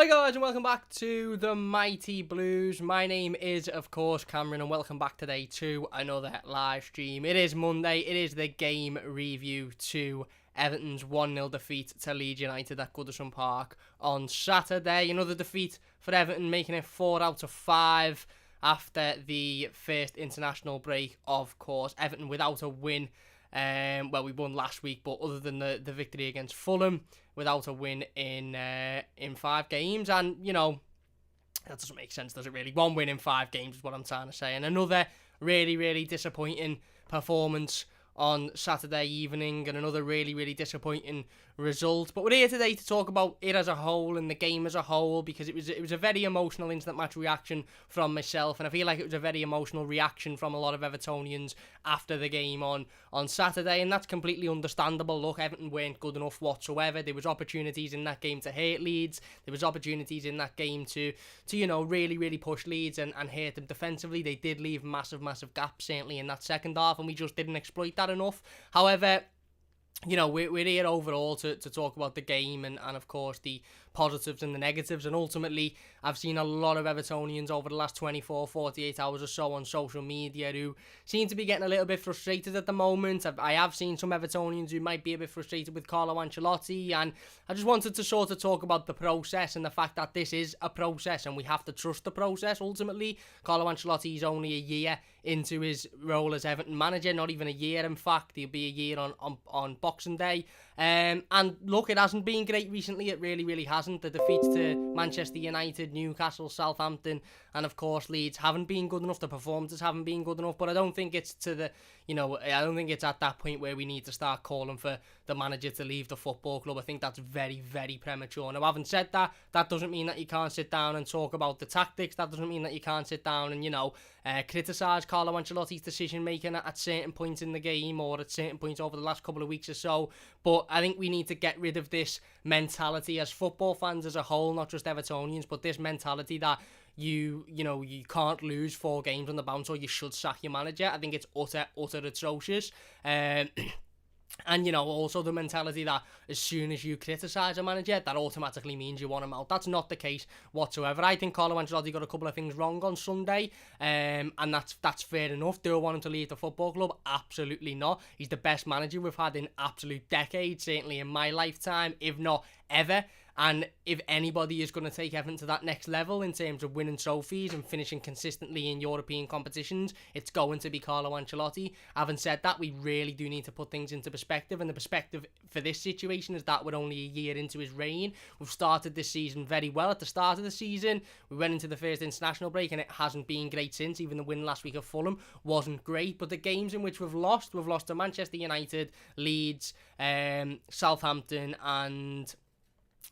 Hi guys and welcome back to the Mighty Blues. My name is of course Cameron and welcome back today to another live stream. It is Monday, it is the game review to Everton's 1-0 defeat to Leeds United at Goodison Park on Saturday. Another defeat for Everton, making it 4 out of 5 after the first international break, of course. Everton without a win. Well, we won last week, but other than the victory against Fulham, without a win in 5 games, and that doesn't make sense, does it really? 1 win in 5 games is what I'm trying to say, and another really disappointing performance on Saturday evening, and another really disappointing result. But we're here today to talk about it as a whole and the game as a whole, because it was a very emotional instant match reaction from myself, and I feel like it was a very emotional reaction from a lot of Evertonians after the game on Saturday, and that's completely understandable. Look, Everton weren't good enough whatsoever. There was opportunities in that game to hurt Leeds. There was opportunities in that game to really push Leeds and hurt them defensively. They did leave massive gaps, certainly in that second half, and we just didn't exploit that enough. However, we're here overall to talk about the game and of course the positives and the negatives, and ultimately I've seen a lot of Evertonians over the last 24, 48 hours or so on social media who seem to be getting a little bit frustrated at the moment. I have seen some Evertonians who might be a bit frustrated with Carlo Ancelotti, and I just wanted to sort of talk about the process and the fact that this is a process and we have to trust the process. Ultimately, Carlo Ancelotti is only a year into his role as Everton manager, not even a year in fact. He'll be a year on Boxing Day. And look, it hasn't been great recently. It really hasn't. The defeats to Manchester United, Newcastle, Southampton, and of course Leeds haven't been good enough. The performances haven't been good enough. But I don't think it's I don't think it's at that point where we need to start calling for the manager to leave the football club. I think that's very premature. Now, having said that, that doesn't mean that you can't sit down and talk about the tactics. That doesn't mean that you can't sit down and criticise Carlo Ancelotti's decision making at certain points in the game or at certain points over the last couple of weeks or so. But I think we need to get rid of this mentality as football fans as a whole, not just Evertonians, but this mentality that you can't lose 4 games on the bounce or you should sack your manager. I think it's utter atrocious. And also the mentality that as soon as you criticise a manager, that automatically means you want him out. That's not the case whatsoever. I think Carlo Ancelotti got a couple of things wrong on Sunday, and that's fair enough. Do I want him to leave the football club? Absolutely not. He's the best manager we've had in absolute decades, certainly in my lifetime, if not ever. And if anybody is going to take Everton to that next level in terms of winning trophies and finishing consistently in European competitions, it's going to be Carlo Ancelotti. Having said that, we really do need to put things into perspective, and the perspective for this situation is that we're only a year into his reign. We've started this season very well. At the start of the season, we went into the first international break and it hasn't been great since. Even the win last week at Fulham wasn't great, but the games in which we've lost to Manchester United, Leeds, Southampton and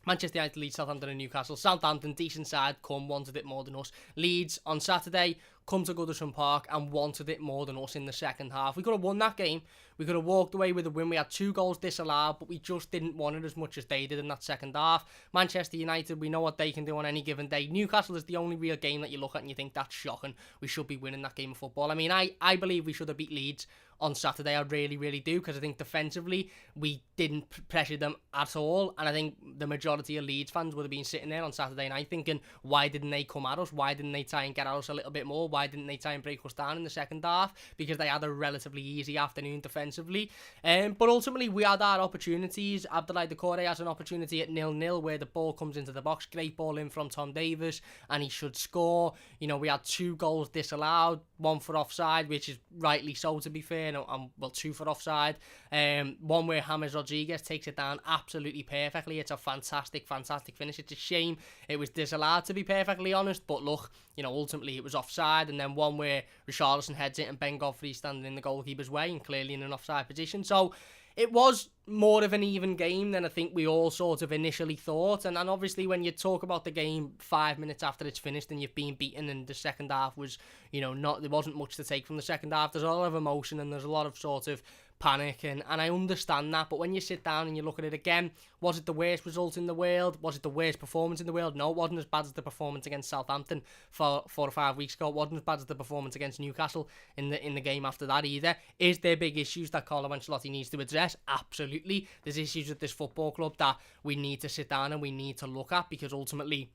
Manchester United, Leeds, Southampton and Newcastle. Southampton, decent side, wanted it more than us. Leeds, on Saturday, come to Goodison Park and wanted it more than us in the second half. We could have won that game. We could have walked away with a win. We had 2 goals disallowed, but we just didn't want it as much as they did in that second half. Manchester United, we know what they can do on any given day. Newcastle is the only real game that you look at and you think that's shocking. We should be winning that game of football. I mean, I believe we should have beat Leeds on Saturday. I really do, because I think defensively we didn't pressure them at all, and I think the majority of Leeds fans would have been sitting there on Saturday night thinking, why didn't they come at us? Why didn't they try and get at us a little bit more? Why didn't they try and break us down in the second half? Because they had a relatively easy afternoon defensively. But ultimately we had our opportunities. Abdoulaye Doucouré has an opportunity at 0-0 where the ball comes into the box. Great ball in from Tom Davies and he should score. We had 2 goals disallowed, 1 for offside, which is rightly so, to be fair. Well, 2 for offside. One where James Rodriguez takes it down absolutely perfectly. It's a fantastic finish. It's a shame it was disallowed, to be perfectly honest. But look, ultimately it was offside. And then one where Richarlison heads it and Ben Godfrey's standing in the goalkeeper's way and clearly in an offside position. So it was more of an even game than I think we all sort of initially thought. And obviously when you talk about the game 5 minutes after it's finished and you've been beaten and the second half was, there wasn't much to take from the second half. There's a lot of emotion and there's a lot of sort of panic, and I understand that, but when you sit down and you look at it again, was it the worst result in the world? Was it the worst performance in the world? No, it wasn't as bad as the performance against Southampton 4 or 5 weeks ago. It wasn't as bad as the performance against Newcastle in the game after that either. Is there big issues that Carlo Ancelotti needs to address? Absolutely. There's issues with this football club that we need to sit down and we need to look at, because ultimately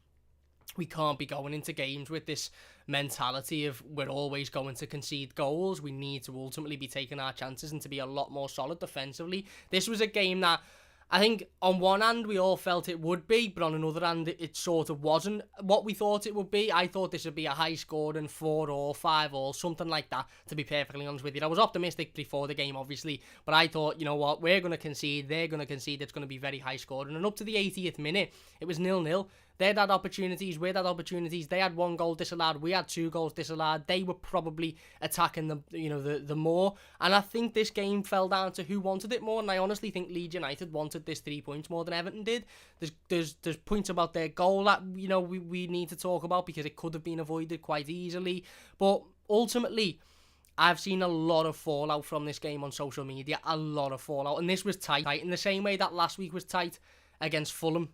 We can't be going into games with this mentality of we're always going to concede goals. We need to ultimately be taking our chances and to be a lot more solid defensively. This was a game that I think on one hand we all felt it would be, but on another hand it sort of wasn't what we thought it would be. I thought this would be a high scoring 4-4, 5-4, something like that, to be perfectly honest with you. I was optimistic before the game, obviously, but I thought, you know what, we're going to concede, they're going to concede, it's going to be very high scoring. And up to the 80th minute, it was 0-0. They had opportunities, we had opportunities. They had 1 goal disallowed, we had 2 goals disallowed. They were probably attacking the more. And I think this game fell down to who wanted it more. And I honestly think Leeds United wanted this 3 points more than Everton did. There's points about their goal that we need to talk about because it could have been avoided quite easily. But ultimately, I've seen a lot of fallout from this game on social media. A lot of fallout. And this was tight. In the same way that last week was tight against Fulham.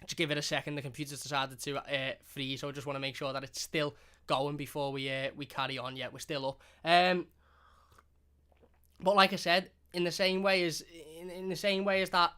Just give it a second. The computer's decided to freeze, so I just want to make sure that it's still going before we carry on. Yeah, we're still up. But like I said, in the same way as that,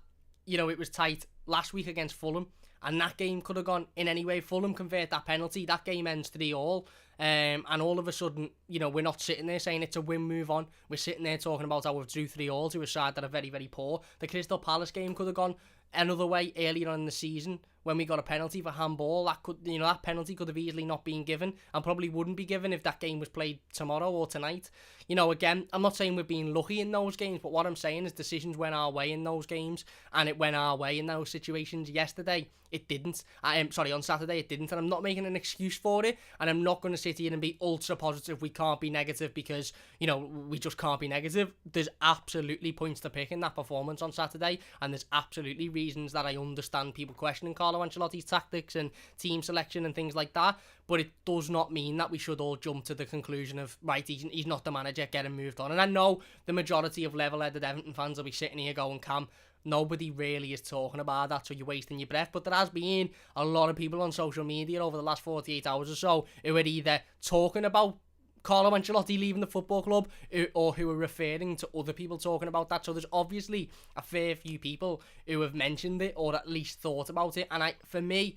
it was tight last week against Fulham, and that game could have gone in any way. Fulham convert that penalty, that game ends 3-3. And all of a sudden, we're not sitting there saying it's a win, move on. We're sitting there talking about how we've drew 3-3 to a side that are very, very poor. The Crystal Palace game could have gone another way earlier on in the season when we got a penalty for handball. That penalty could have easily not been given and probably wouldn't be given if that game was played tomorrow or tonight. Again, I'm not saying we're being lucky in those games, but what I'm saying is decisions went our way in those games, and it went our way in those situations. Yesterday, it didn't. On Saturday, it didn't, and I'm not making an excuse for it, and I'm not going to sit here and be ultra positive. We can't be negative because, we just can't be negative. There's absolutely points to pick in that performance on Saturday, and there's absolutely reasons that I understand people questioning Carlo Ancelotti's tactics and team selection and things like that, but it does not mean that we should all jump to the conclusion of, right, he's not the manager, get him moved on. And I know the majority of level-headed Everton fans will be sitting here going, Cam, nobody really is talking about that, so you're wasting your breath. But there has been a lot of people on social media over the last 48 hours or so who are either talking about Carlo Ancelotti leaving the football club or who are referring to other people talking about that. So there's obviously a fair few people who have mentioned it or at least thought about it. And for me,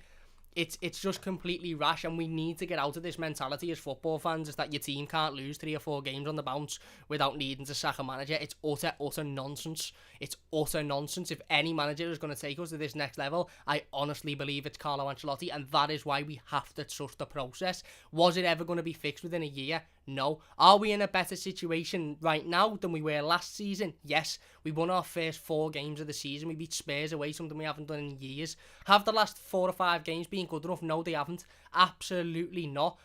it's just completely rash, and we need to get out of this mentality as football fans, is that your team can't lose 3 or 4 games on the bounce without needing to sack a manager. It's utter nonsense. It's utter nonsense. If any manager is going to take us to this next level, I honestly believe it's Carlo Ancelotti, and that is why we have to trust the process. Was it ever going to be fixed within a year? No. Are we in a better situation right now than we were last season? Yes. We won our first 4 games of the season. We beat Spurs away, something we haven't done in years. Have the last 4 or 5 games been good enough? No, they haven't. Absolutely not.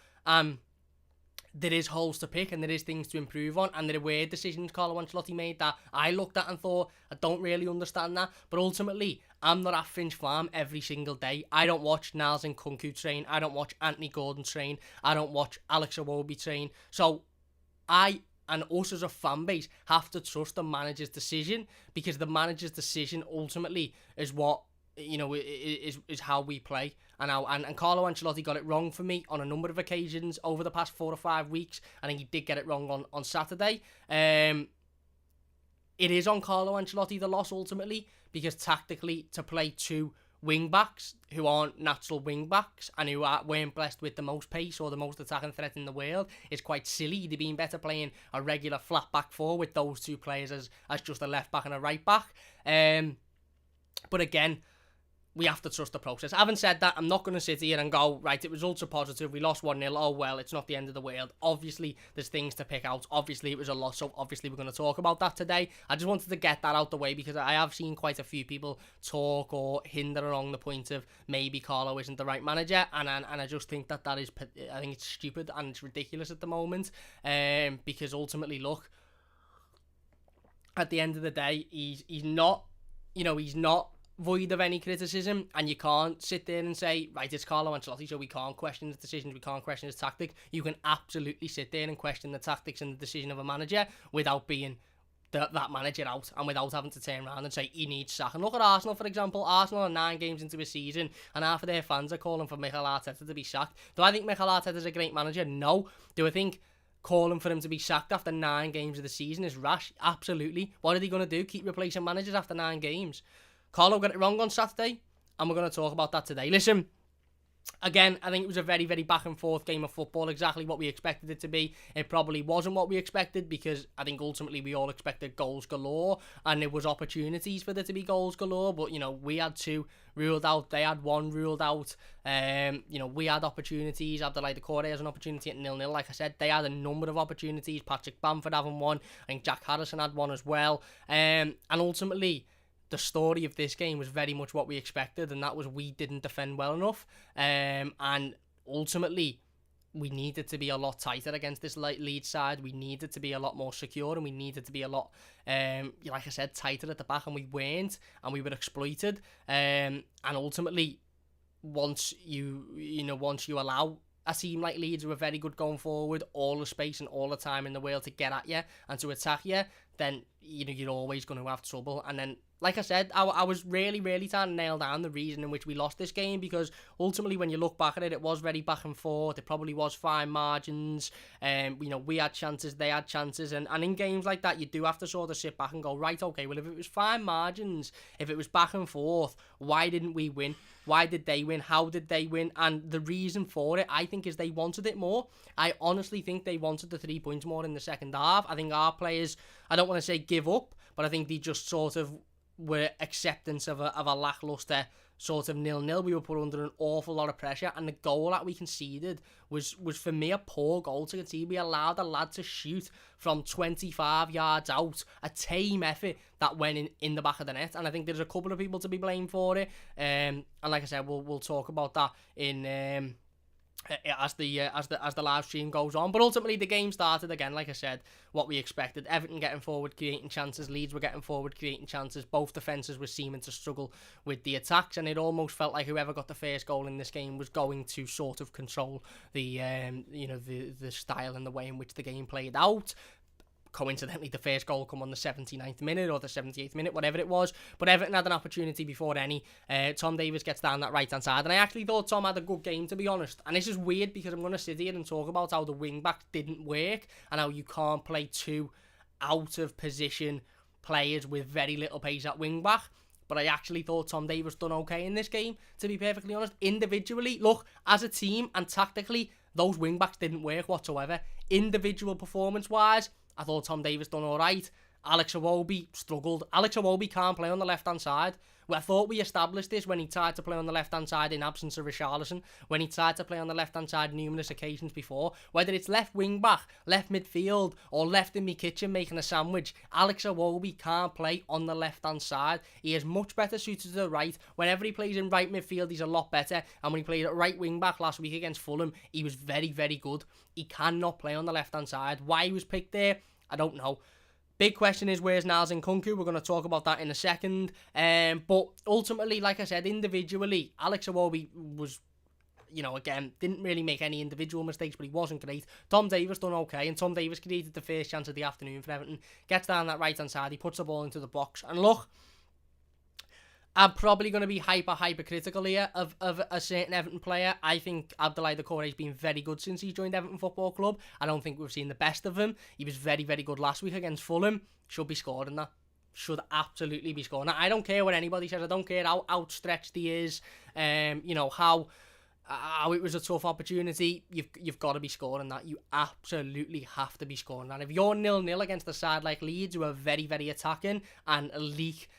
There is holes to pick and there is things to improve on, and there were decisions Carlo Ancelotti made that I looked at and thought, I don't really understand that. But ultimately, I'm not at Finch Farm every single day. I don't watch Niles and Kunku train. I don't watch Anthony Gordon train. I don't watch Alex Iwobi train. So I and us as a fan base have to trust the manager's decision, because the manager's decision ultimately is what is how we play. And Carlo Ancelotti got it wrong for me on a number of occasions over the past 4 or 5 weeks. I think he did get it wrong on Saturday. It is on Carlo Ancelotti, the loss, ultimately, because tactically, to play 2 wing-backs who aren't natural wing-backs and who weren't blessed with the most pace or the most attacking threat in the world is quite silly. They'd been better playing a regular flat back 4 with those 2 players as just a left-back and a right-back. But again, we have to trust the process. Having said that, I'm not going to sit here and go, right, it was ultra positive, we lost 1-0, oh well, it's not the end of the world. Obviously, there's things to pick out. Obviously, it was a loss, so obviously we're going to talk about that today. I just wanted to get that out the way, because I have seen quite a few people talk or hinder along the point of maybe Carlo isn't the right manager, and I just think that is, I think it's stupid and it's ridiculous at the moment, because ultimately, look, at the end of the day, he's not void of any criticism, and you can't sit there and say, right, it's Carlo Ancelotti, so we can't question his decisions, we can't question his tactics. You can absolutely sit there and question the tactics and the decision of a manager without being that manager out, and without having to turn around and say he needs sack. And look at Arsenal, for example. Arsenal are 9 games into a season, and half of their fans are calling for Mikel Arteta to be sacked. Do I think Mikel Arteta is a great manager? No. Do I think calling for him to be sacked after 9 games of the season is rash? Absolutely. What are they going to do? Keep replacing managers after 9 games? Carlo got it wrong on Saturday, and we're going to talk about that today. Listen, Again, I think it was a very, very back and forth game of football, exactly what we expected it to be. It probably wasn't what we expected, because I think ultimately we all expected goals galore, and there was opportunities for there to be goals galore, but, you know, we had 2 ruled out, they had 1 ruled out. You know, we had opportunities. Abdoulaye Doucouré has an opportunity at 0-0. Like I said, they had a number of opportunities. Patrick Bamford having 1. I think Jack Harrison had 1 as well. And ultimately, the story of this game was very much what we expected, and that was we didn't defend well enough. And ultimately, we needed to be a lot tighter against this Leeds side. We needed to be a lot more secure, and we needed to be a lot, like I said, tighter at the back, and we weren't, and we were exploited. And ultimately, once you allow a team like Leeds, who are very good going forward, all the space and all the time in the world to get at you and to attack you, then, you know, you're always going to have trouble. And then, like I said, I was really, really trying to nail down the reason in which we lost this game, because ultimately, when you look back at it, it was very back and forth. It probably was fine margins. You know, we had chances, they had chances, and in games like that, you do have to sort of sit back and go, right, okay, well, if it was fine margins, if it was back and forth, why didn't we win? Why did they win? How did they win? And the reason for it, I think, is they wanted it more. I honestly think they wanted the 3 points more in the second half. I think our players, I don't want to say give up, but I think they just sort of were acceptance of a lacklustre sort of 0-0. We were put under an awful lot of pressure, and the goal that we conceded was for me a poor goal to concede. We allowed a lad to shoot from 25 yards out, a tame effort that went in the back of the net, and I think there's a couple of people to be blamed for it. And like I said, we'll talk about that in as the live stream goes on. But ultimately, the game started again, like I said, what we expected. Everton getting forward, creating chances. Leeds were getting forward, creating chances. Both defences were seeming to struggle with the attacks, and it almost felt like whoever got the first goal in this game was going to sort of control the style and the way in which the game played out. Coincidentally, the first goal come on the 79th minute or the 78th minute, whatever it was. But Everton had an opportunity before any. Tom Davies gets down that right-hand side. And I actually thought Tom had a good game, to be honest. And this is weird, because I'm going to sit here and talk about how the wing-back didn't work and how you can't play 2 out-of-position players with very little pace at wing-back. But I actually thought Tom Davies done okay in this game, to be perfectly honest. Individually, look, as a team and tactically, those wing-backs didn't work whatsoever. Individual performance-wise, I thought Tom Davies done all right. Alex Iwobi struggled. Alex Iwobi can't play on the left-hand side. Well, I thought we established this when he tried to play on the left-hand side in absence of Richarlison, when he tried to play on the left-hand side numerous occasions before. Whether it's left wing-back, left midfield, or left in me kitchen making a sandwich, Alex Iwobi can't play on the left-hand side. He is much better suited to the right. Whenever he plays in right midfield, he's a lot better. And when he played at right wing-back last week against Fulham, he was very, very good. He cannot play on the left-hand side. Why he was picked there, I don't know. Big question is, where's Niles Nkunku? We're going to talk about that in a second. But ultimately, like I said, individually, Alex Iwobi was, you know, again, didn't really make any individual mistakes, but he wasn't great. Tom Davies done okay, and Tom Davies created the first chance of the afternoon for Everton. Gets down that right-hand side, he puts the ball into the box. And look, I'm probably going to be hyper-critical here of a certain Everton player. I think Abdoulaye Doucouré has been very good since he joined Everton Football Club. I don't think we've seen the best of him. He was very, very good last week against Fulham. Should be scoring that. Should absolutely be scoring that. I don't care what anybody says. I don't care how outstretched he is. You know, how it was a tough opportunity. You've got to be scoring that. You absolutely have to be scoring that. If you're 0-0 against a side like Leeds, who are very, very attacking and leak,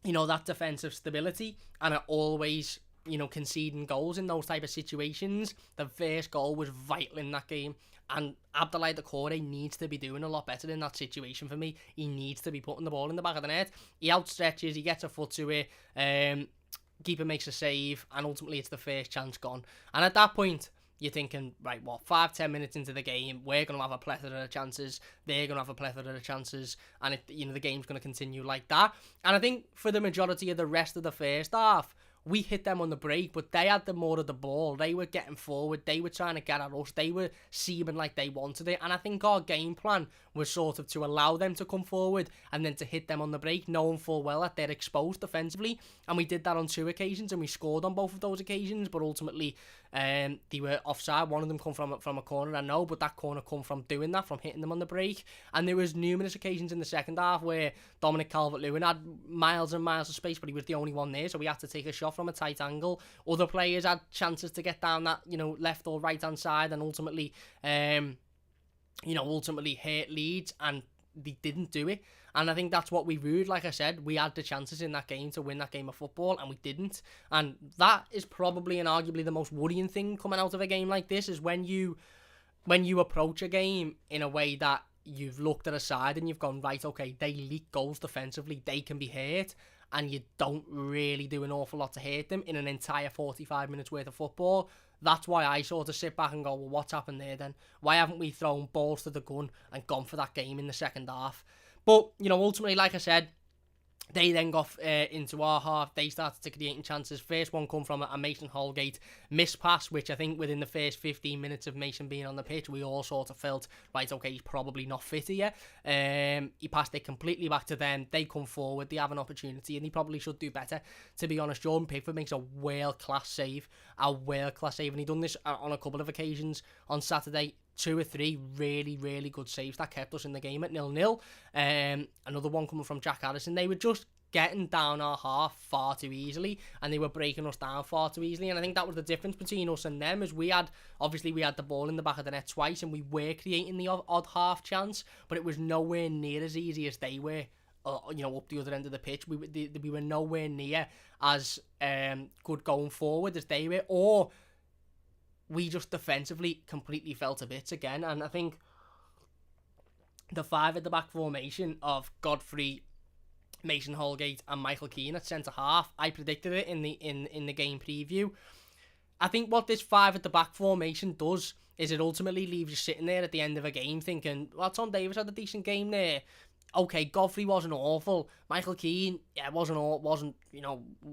you know, that defensive stability, and are always, you know, conceding goals in those type of situations, the first goal was vital in that game. And Abdoulaye Doucouré needs to be doing a lot better in that situation for me. He needs to be putting the ball in the back of the net. He outstretches, he gets a foot to it, keeper makes a save, and ultimately it's the first chance gone. And at that point, you're thinking, right, 5-10 minutes into the game, we're going to have a plethora of chances, they're going to have a plethora of chances, and the game's going to continue like that. And I think for the majority of the rest of the first half, we hit them on the break, but they had the more of the ball. They were getting forward, they were trying to get at us, they were seeming like they wanted it, and I think our game plan was sort of to allow them to come forward and then to hit them on the break, knowing full well that they're exposed defensively, and we did that on 2 occasions, and we scored on both of those occasions, but ultimately they were offside. One of them come from a corner, I know, but that corner come from doing that, from hitting them on the break. And there was numerous occasions in the second half where Dominic Calvert-Lewin had miles and miles of space, but he was the only one there, so we had to take a shot off from a tight angle. Other players had chances to get down that, left or right hand side and ultimately hurt Leeds, and they didn't do it. And I think that's what we rued. Like I said, we had the chances in that game to win that game of football, and we didn't. And that is probably and arguably the most worrying thing coming out of a game like this, is when you approach a game in a way that you've looked at a side and you've gone, right, okay, they leak goals defensively, they can be hurt, and you don't really do an awful lot to hurt them in an entire 45 minutes worth of football. That's why I sort of sit back and go, well, what's happened there then? Why haven't we thrown balls to the gun and gone for that game in the second half? But, ultimately, like I said, they then got into our half. They started to create chances. First one come from a Mason Holgate miss pass, which I think within the first 15 minutes of Mason being on the pitch, we all sort of felt, right, okay, he's probably not fit here. He passed it completely back to them. They come forward. They have an opportunity, and he probably should do better. To be honest, Jordan Pickford makes a world-class save. And he done this on a couple of occasions on Saturday. 2 or 3 really, really good saves that kept us in the game at 0-0. Another one coming from Jack Harrison. They were just getting down our half far too easily, and they were breaking us down far too easily. And I think that was the difference between us and them, as we had the ball in the back of the net twice, and we were creating the odd half chance, but it was nowhere near as easy as they were. Up the other end of the pitch, we were nowhere near as good going forward as they were, or we just defensively completely fell to bits again. And I think the 5 at the back formation of Godfrey, Mason Holgate and Michael Keane at centre half, I predicted it in the game preview. I think what this 5 at the back formation does is it ultimately leaves you sitting there at the end of a game thinking, well, Tom Davies had a decent game there. Okay, Godfrey wasn't awful. Michael Keane, wasn't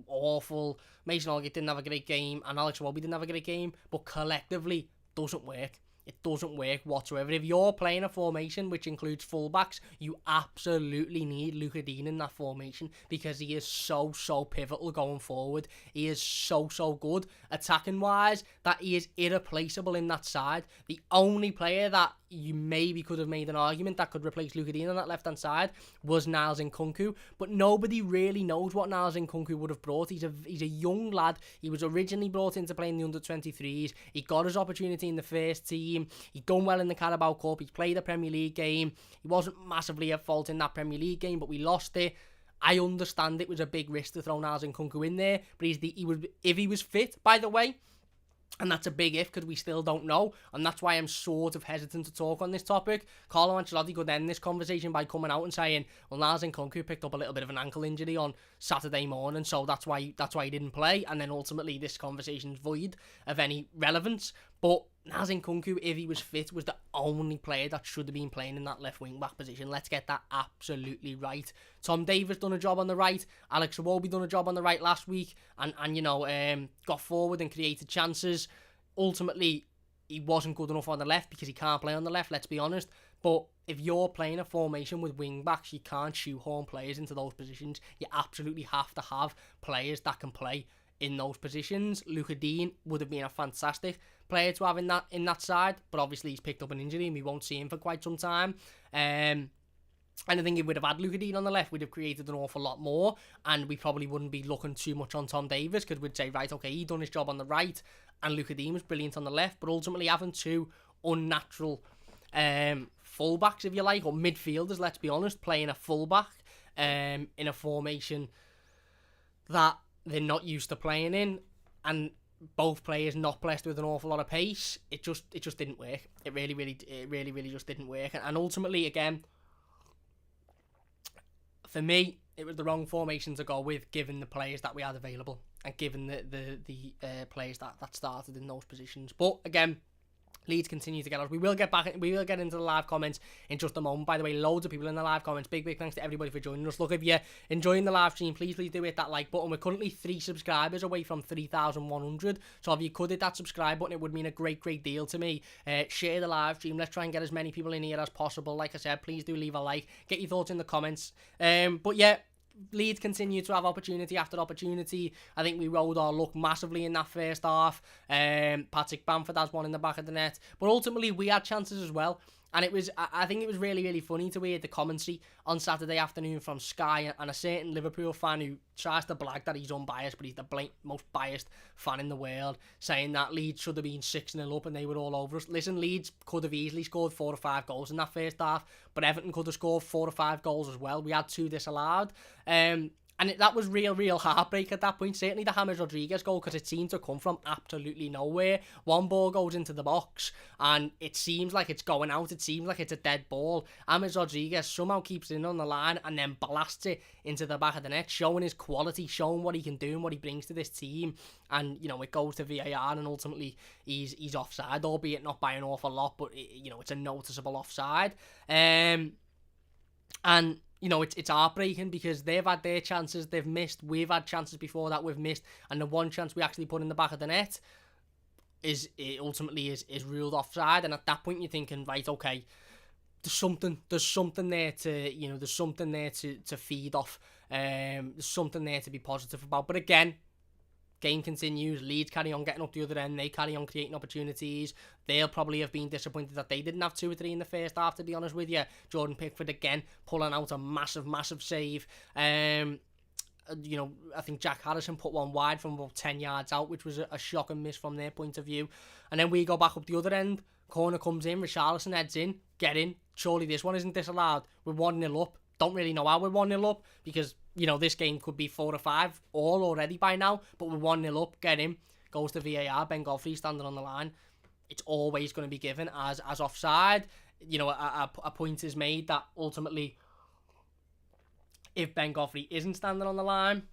awful. Mason Holgate didn't have a great game, and Alex Iwobi didn't have a great game. But collectively, doesn't work. It doesn't work whatsoever. If you're playing a formation which includes fullbacks, you absolutely need Luca Dean in that formation, because he is so pivotal going forward. He is so good attacking wise, that he is irreplaceable in that side. The only player that you maybe could have made an argument that could replace Luca Dean on that left hand side was Niles Nkunku, but nobody really knows what Niles Nkunku would have brought. He's a young lad. He was originally brought in to play in the under-23s. He got his opportunity in the first team. He done well in the Carabao Cup. He's played a Premier League game. He wasn't massively at fault in that Premier League game, but we lost it. I understand it was a big risk to throw Niles Nkunku in there, but if he was fit, by the way. And that's a big if, because we still don't know. And that's why I'm sort of hesitant to talk on this topic. Carlo Ancelotti could end this conversation by coming out and saying, well, Niles Nkunku picked up a little bit of an ankle injury on Saturday morning, so that's why he didn't play. And then ultimately this conversation's void of any relevance. But Niles Nkunku, if he was fit, was the only player that should have been playing in that left wing back position. Let's get that absolutely right. Tom Davies done a job on the right. Alex Iwobi done a job on the right last week, and got forward and created chances. Ultimately, he wasn't good enough on the left because he can't play on the left, let's be honest. But if you're playing a formation with wing backs, you can't shoehorn players into those positions. You absolutely have to have players that can play in those positions. Luca Dean would have been a fantastic player to have in that side, but obviously he's picked up an injury and we won't see him for quite some time. And I think if we'd have had Luca Dean on the left, we'd have created an awful lot more, and we probably wouldn't be looking too much on Tom Davies, because we'd say, right, okay, he done his job on the right, and Luca Dean was brilliant on the left. But ultimately having two unnatural fullbacks, if you like, or midfielders, let's be honest, playing a fullback in a formation that they're not used to playing in, and both players not blessed with an awful lot of pace, it just didn't work. It really just didn't work. And ultimately, again, for me, it was the wrong formation to go with, given the players that we had available and given the players that started in those positions. But again, Leeds continue to get us. We will get into the live comments in just a moment. By the way, loads of people in the live comments. Big thanks to everybody for joining us. Look, if you're enjoying the live stream, please do hit that like button. We're currently 3 subscribers away from 3,100. So if you could hit that subscribe button, it would mean a great deal to me. Share the live stream. Let's try and get as many people in here as possible. Like I said, please do leave a like. Get your thoughts in the comments. But yeah, Leeds continue to have opportunity after opportunity. I think we rode our luck massively in that first half. Patrick Bamford has one in the back of the net. But ultimately, we had chances as well. And I think it was really, really funny to hear the commentary on Saturday afternoon from Sky and a certain Liverpool fan who tries to blag that he's unbiased, but he's the most biased fan in the world, saying that Leeds should have been 6-0 up and they were all over us. Listen, Leeds could have easily scored 4 or 5 goals in that first half, but Everton could have scored 4 or 5 goals as well. We had 2 disallowed. And that was real heartbreak at that point. Certainly the James Rodriguez goal, because it seemed to come from absolutely nowhere. One ball goes into the box, and it seems like it's going out. It seems like it's a dead ball. James Rodriguez somehow keeps it in on the line and then blasts it into the back of the net, showing his quality, showing what he can do and what he brings to this team. And, it goes to VAR, and ultimately he's offside, albeit not by an awful lot, but, it's a noticeable offside. And it's heartbreaking because they've had their chances, they've missed. We've had chances before that we've missed, and the one chance we actually put in the back of the net is ruled offside. And at that point, you're thinking, right, okay, there's something there to feed off. There's something there to be positive about. But again, game continues. Leeds carry on getting up the other end. They carry on creating opportunities. They'll probably have been disappointed that they didn't have 2 or 3 in the first half, to be honest with you. Jordan Pickford again pulling out a massive save. I think Jack Harrison put one wide from about 10 yards out, which was a shocking miss from their point of view. And then we go back up the other end. Corner comes in. Richarlison heads in. Get in. Surely this one isn't disallowed. We're 1-0 up. Don't really know how we're 1-0 up because, this game could be 4 or 5 all already by now, but we're 1-0 up, get him, goes to VAR, Ben Godfrey standing on the line. It's always going to be given as offside. A point is made that ultimately, if Ben Godfrey isn't standing on the line,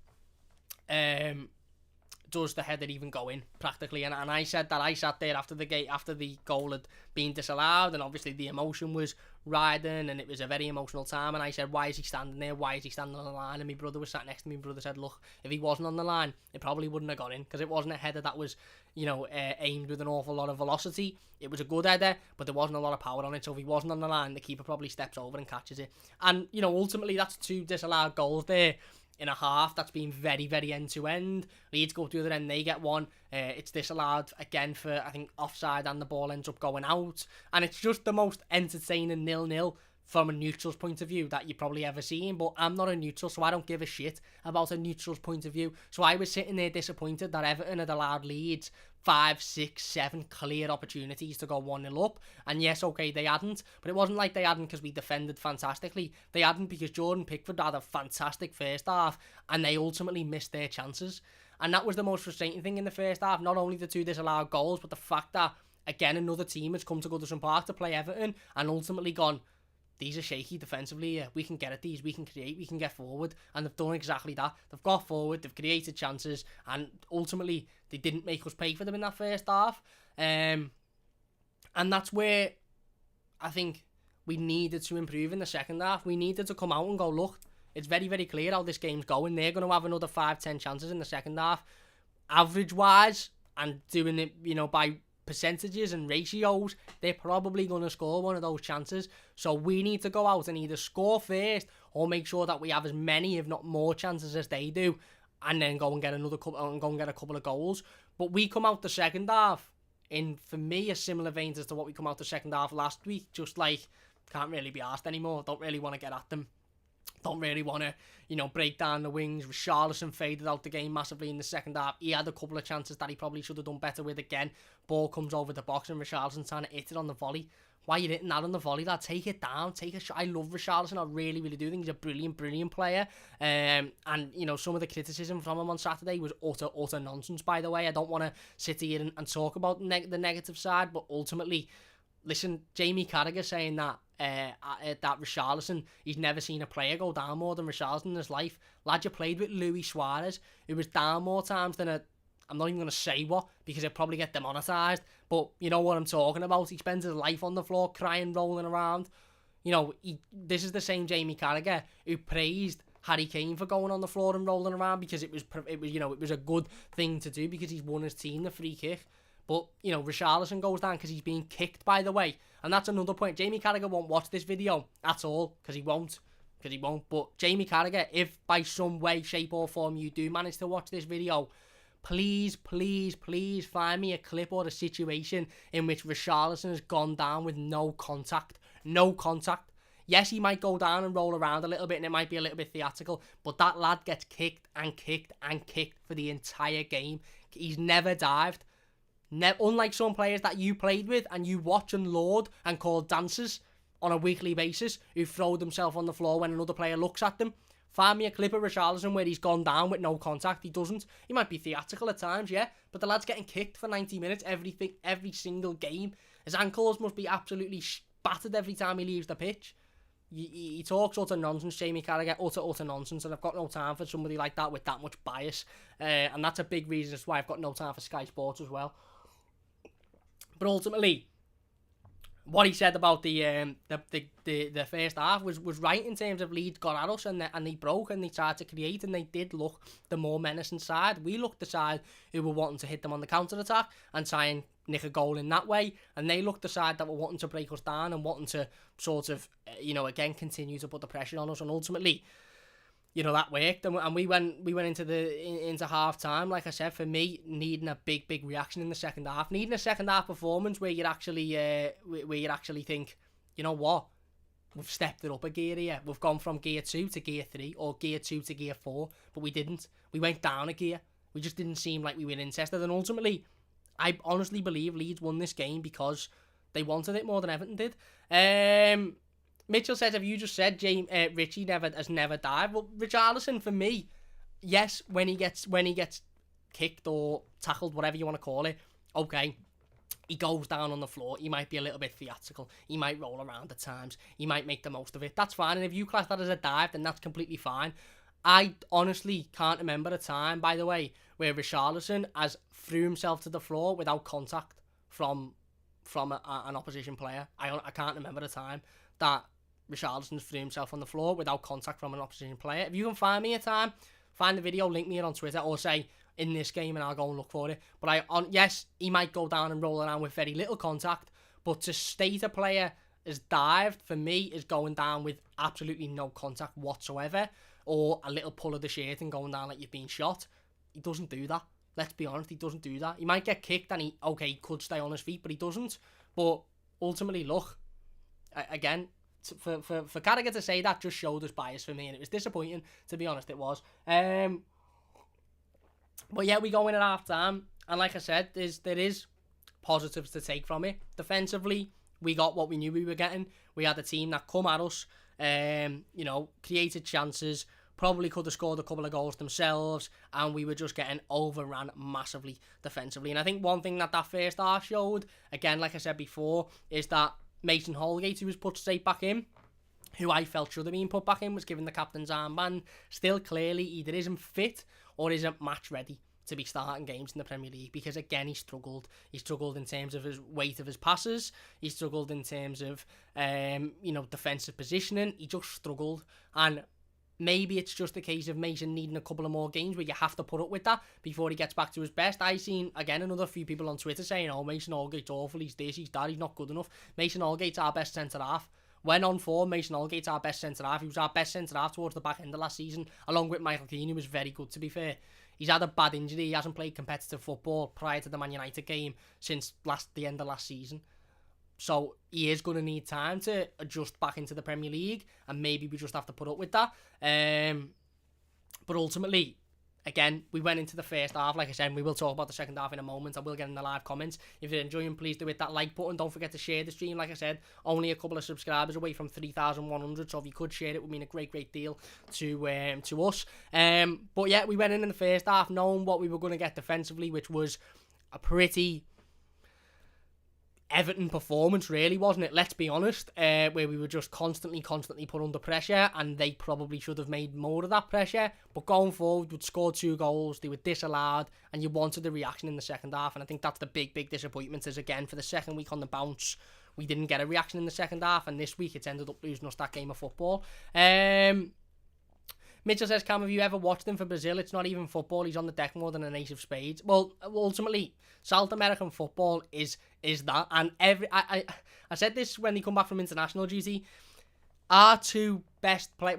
does the header even go in practically? And I said that. I sat there after the goal had been disallowed, and obviously the emotion was riding, and it was a very emotional time. And I said, why is he standing there? Why is he standing on the line? And my brother was sat next to me. My brother said, look, if he wasn't on the line, it probably wouldn't have gone in, because it wasn't a header that was aimed with an awful lot of velocity. It was a good header, but there wasn't a lot of power on it. So if he wasn't on the line, the keeper probably steps over and catches it. And ultimately that's 2 disallowed goals there in a half that's been very, very end-to-end. Leeds go to the other end, they get one. It's disallowed again for, I think, offside, and the ball ends up going out. And it's just the most entertaining 0-0 from a neutral's point of view that you've probably ever seen. But I'm not a neutral, so I don't give a shit about a neutral's point of view. So I was sitting there disappointed that Everton had allowed Leeds 5, 6, 7 clear opportunities to go 1-0 up. And yes, okay, they hadn't. But it wasn't like they hadn't because we defended fantastically. They hadn't because Jordan Pickford had a fantastic first half and they ultimately missed their chances. And that was the most frustrating thing in the first half. Not only the 2 disallowed goals, but the fact that, again, another team has come to Goodison Park to play Everton and ultimately gone, these are shaky defensively, we can get at these, we can create, we can get forward. And they've done exactly that. They've got forward, they've created chances, and ultimately they didn't make us pay for them in that first half. And that's where I think we needed to improve in the second half. We needed to come out and go, look, it's very, very clear how this game's going. They're going to have another 5-10 chances in the second half. Average-wise, and doing it, by percentages and ratios, they're probably going to score one of those chances. So we need to go out and either score first or make sure that we have as many, if not more, chances as they do, and then go and get a couple of goals. But we come out the second half in, for me, a similar veins as to what we come out the second half last week. Just like, can't really be arsed anymore. Don't really want to get at them. Don't really want to, break down the wings. Richarlison faded out the game massively in the second half. He had a couple of chances that he probably should have done better with again. Ball comes over the box and Richarlison's trying to hit it on the volley. Why are you hitting that on the volley, lad? Take it down. Take a shot. I love Richarlison. I really, really do think he's a brilliant player. And, some of the criticism from him on Saturday was utter nonsense, by the way. I don't want to sit here and talk about the negative side, but ultimately, listen, Jamie Carragher saying that Richarlison, he's never seen a player go down more than Richarlison in his life. Lad, you played with Luis Suarez, who was down more times than I'm not even going to say what, because it'll probably get demonetised, but you know what I'm talking about. He spends his life on the floor, crying, rolling around. This is the same Jamie Carragher who praised Harry Kane for going on the floor and rolling around because it was a good thing to do because he's won his team the free kick. But, Richarlison goes down because he's being kicked, by the way. And that's another point. Jamie Carragher won't watch this video at all, because he won't. But Jamie Carragher, if by some way, shape or form you do manage to watch this video, please find me a clip or a situation in which Richarlison has gone down with no contact. no contact. Yes, he might go down and roll around a little bit and it might be a little bit theatrical, but that lad gets kicked and kicked and kicked for the entire game. He's never dived. Unlike some players that you played with and you watch and laud and call dancers on a weekly basis who throw themselves on the floor when another player looks at them. Find me a clip of Richarlison where he's gone down with no contact. He doesn't. He might be theatrical at times, yeah, but the lad's getting kicked for 90 minutes every single game. His ankles must be absolutely battered every time he leaves the pitch. He talks utter nonsense, Jamie Carragher, utter nonsense, and I've got no time for somebody like that with that much bias, and that's a big reason as to why I've got no time for Sky Sports as well. But ultimately, what he said about the first half was right in terms of Leeds got at us and they broke and they tried to create and they did look the more menacing side. We looked the side who were wanting to hit them on the counter-attack and try and nick a goal in that way, and they looked the side that were wanting to break us down and wanting to sort of, again, continue to put the pressure on us, and ultimately, that worked, and we went into half time, like I said, for me, needing a big reaction in the second half, needing a second half performance where you'd actually think, you know what, we've stepped it up a gear here, we've gone from gear 2 to gear 3 or gear 2 to gear 4, but we didn't. We went down a gear. We just didn't seem like we were interested, and ultimately, I honestly believe Leeds won this game because they wanted it more than Everton did. Mitchell says, have you just said Richie has never dived? Well, Richarlison, for me, yes, when he gets kicked or tackled, whatever you want to call it, okay, he goes down on the floor. He might be a little bit theatrical. He might roll around at times. He might make the most of it. That's fine. And if you class that as a dive, then that's completely fine. I honestly can't remember a time, by the way, where Richarlison has threw himself to the floor without contact from an opposition player. I can't remember a time that Richarlison threw himself on the floor without contact from an opposition player. If you can find me a time, find the video, link me on Twitter, or say in this game and I'll go and look for it. But yes, he might go down and roll around with very little contact, but to state a player as dived, for me, is going down with absolutely no contact whatsoever, or a little pull of the shirt and going down like you've been shot. He doesn't do that. Let's be honest, he doesn't do that. He might get kicked and he could stay on his feet, but he doesn't. But ultimately, look, again, for Carragher to say that just showed us bias for me, and it was disappointing, to be honest, it was. But yeah, we go in at half time, and like I said, there is positives to take from it. Defensively, we got what we knew we were getting. We had a team that come at us, created chances, probably could have scored a couple of goals themselves, and we were just getting overrun massively defensively. And I think one thing that first half showed, again, like I said before, is that Mason Holgate, who was put straight back in, who I felt should have been put back in, was given the captain's armband, still clearly either isn't fit or isn't match ready to be starting games in the Premier League, because again, he struggled. He struggled in terms of his weight of his passes. He struggled in terms of, defensive positioning. He just struggled, and maybe it's just a case of Mason needing a couple of more games where you have to put up with that before he gets back to his best. I seen, again, another few people on Twitter saying, oh, Mason Holgate's awful, he's this, he's that, he's not good enough. Mason Holgate's our best centre-half. When on form, Mason Holgate's our best centre-half. He was our best centre-half towards the back end of last season, along with Michael Keane, who was very good, to be fair. He's had a bad injury. He hasn't played competitive football prior to the Man United game since the end of last season. So he is going to need time to adjust back into the Premier League, and maybe we just have to put up with that. But ultimately, again, we went into the first half, like I said, and we will talk about the second half in a moment. I will get in the live comments. If you're enjoying, please do hit that like button. Don't forget to share the stream. Like I said, only a couple of subscribers away from 3,100, so if you could share it, would mean a great deal to us. But yeah, we went in the first half knowing what we were going to get defensively, which was a pretty Everton performance, really, wasn't it? Let's be honest, where we were just constantly put under pressure, and they probably should have made more of that pressure. But going forward, we'd scored 2 goals, they were disallowed, and you wanted the reaction in the second half. And I think that's the big disappointment, is again, for the second week on the bounce, we didn't get a reaction in the second half, and this week it's ended up losing us that game of football. Mitchell says, Cam, have you ever watched him for Brazil? It's not even football. He's on the deck more than an ace of spades. Well, ultimately, South American football is that. And I said this when they come back from international duty. Our 3 best players,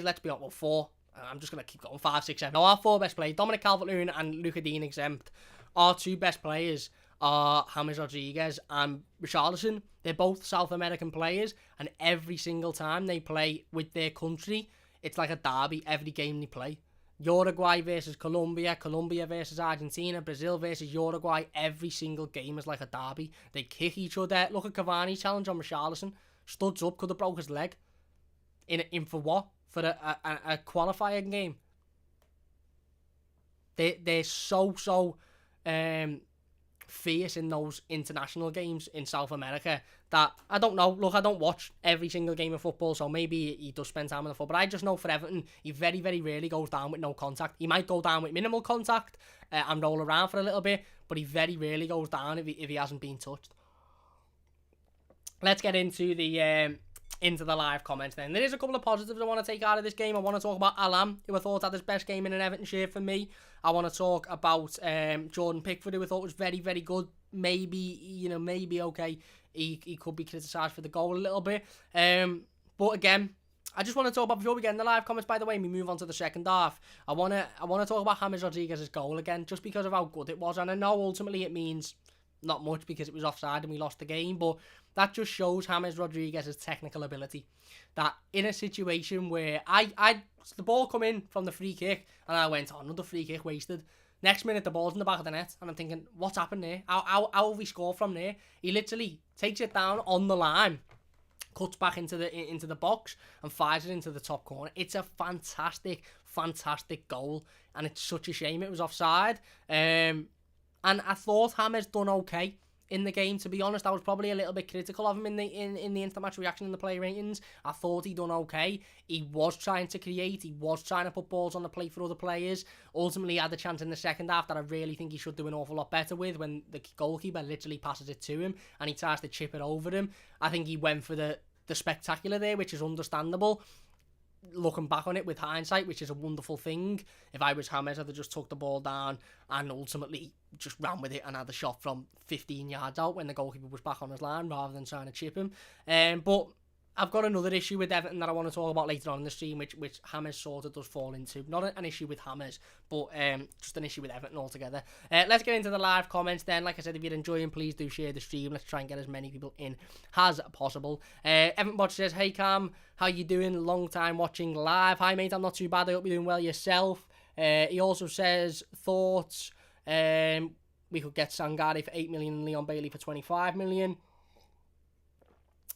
let's be honest, well, 4. I'm just going to keep going, 5, 6, 7. No, our 4 best players, Dominic Calvert-Lewin and Luca Dean exempt. Our 2 best players are James Rodriguez and Richarlison. They're both South American players, and every single time they play with their country, it's like a derby every game they play. Uruguay versus Colombia, Colombia versus Argentina, Brazil versus Uruguay. Every single game is like a derby. They kick each other. Look at Cavani's challenge on Richarlison. Studs up, could have broke his leg. In for what? For a qualifying game. They're so fierce in those international games in South America that I don't know. Look, I don't watch every single game of football, so maybe he does spend time on the foot. But I just know for Everton, he very, very rarely goes down with no contact. He might go down with minimal contact and roll around for a little bit, but he very rarely goes down if he hasn't been touched. Let's get into the live comments then. There is a couple of positives I want to take out of this game. I want to talk about Alam, who I thought had his best game in an Everton shirt for me. I want to talk about Jordan Pickford, who I thought was very, very good. Maybe okay. He could be criticised for the goal a little bit. But again, I just want to talk about, before we get in the live comments, by the way, and we move on to the second half, I want to talk about James Rodriguez's goal again, just because of how good it was. And I know ultimately it means not much because it was offside and we lost the game, but that just shows James Rodriguez's technical ability. That in a situation where the ball come in from the free kick and I went, another free kick wasted. Next minute the ball's in the back of the net and I'm thinking, what's happened there? How have we scored from there? He literally takes it down on the line, cuts back into the box and fires it into the top corner. It's a fantastic goal, and it's such a shame it was offside. And I thought James done okay in the game, to be honest. I was probably a little bit critical of him in the instant match reaction in the player ratings. I thought he done okay. He was trying to create. He was trying to put balls on the plate for other players. Ultimately, he had the chance in the second half that I really think he should do an awful lot better with, when the goalkeeper literally passes it to him and he tries to chip it over him. I think he went for the spectacular there, which is understandable. Looking back on it with hindsight, which is a wonderful thing. If I was James, I'd have just took the ball down and ultimately just ran with it and had a shot from 15 yards out when the goalkeeper was back on his line, rather than trying to chip him. But I've got another issue with Everton that I want to talk about later on in the stream, which James sort of does fall into. Not an issue with James, but just an issue with Everton altogether. Let's get into the live comments then. Like I said, if you're enjoying, please do share the stream. Let's try and get as many people in as possible. Evan Botch says, hey Cam, how you doing? Long time watching live. Hi mate, I'm not too bad. I hope you're doing well yourself. He also says, thoughts, we could get Sangare for 8 million and Leon Bailey for 25 million.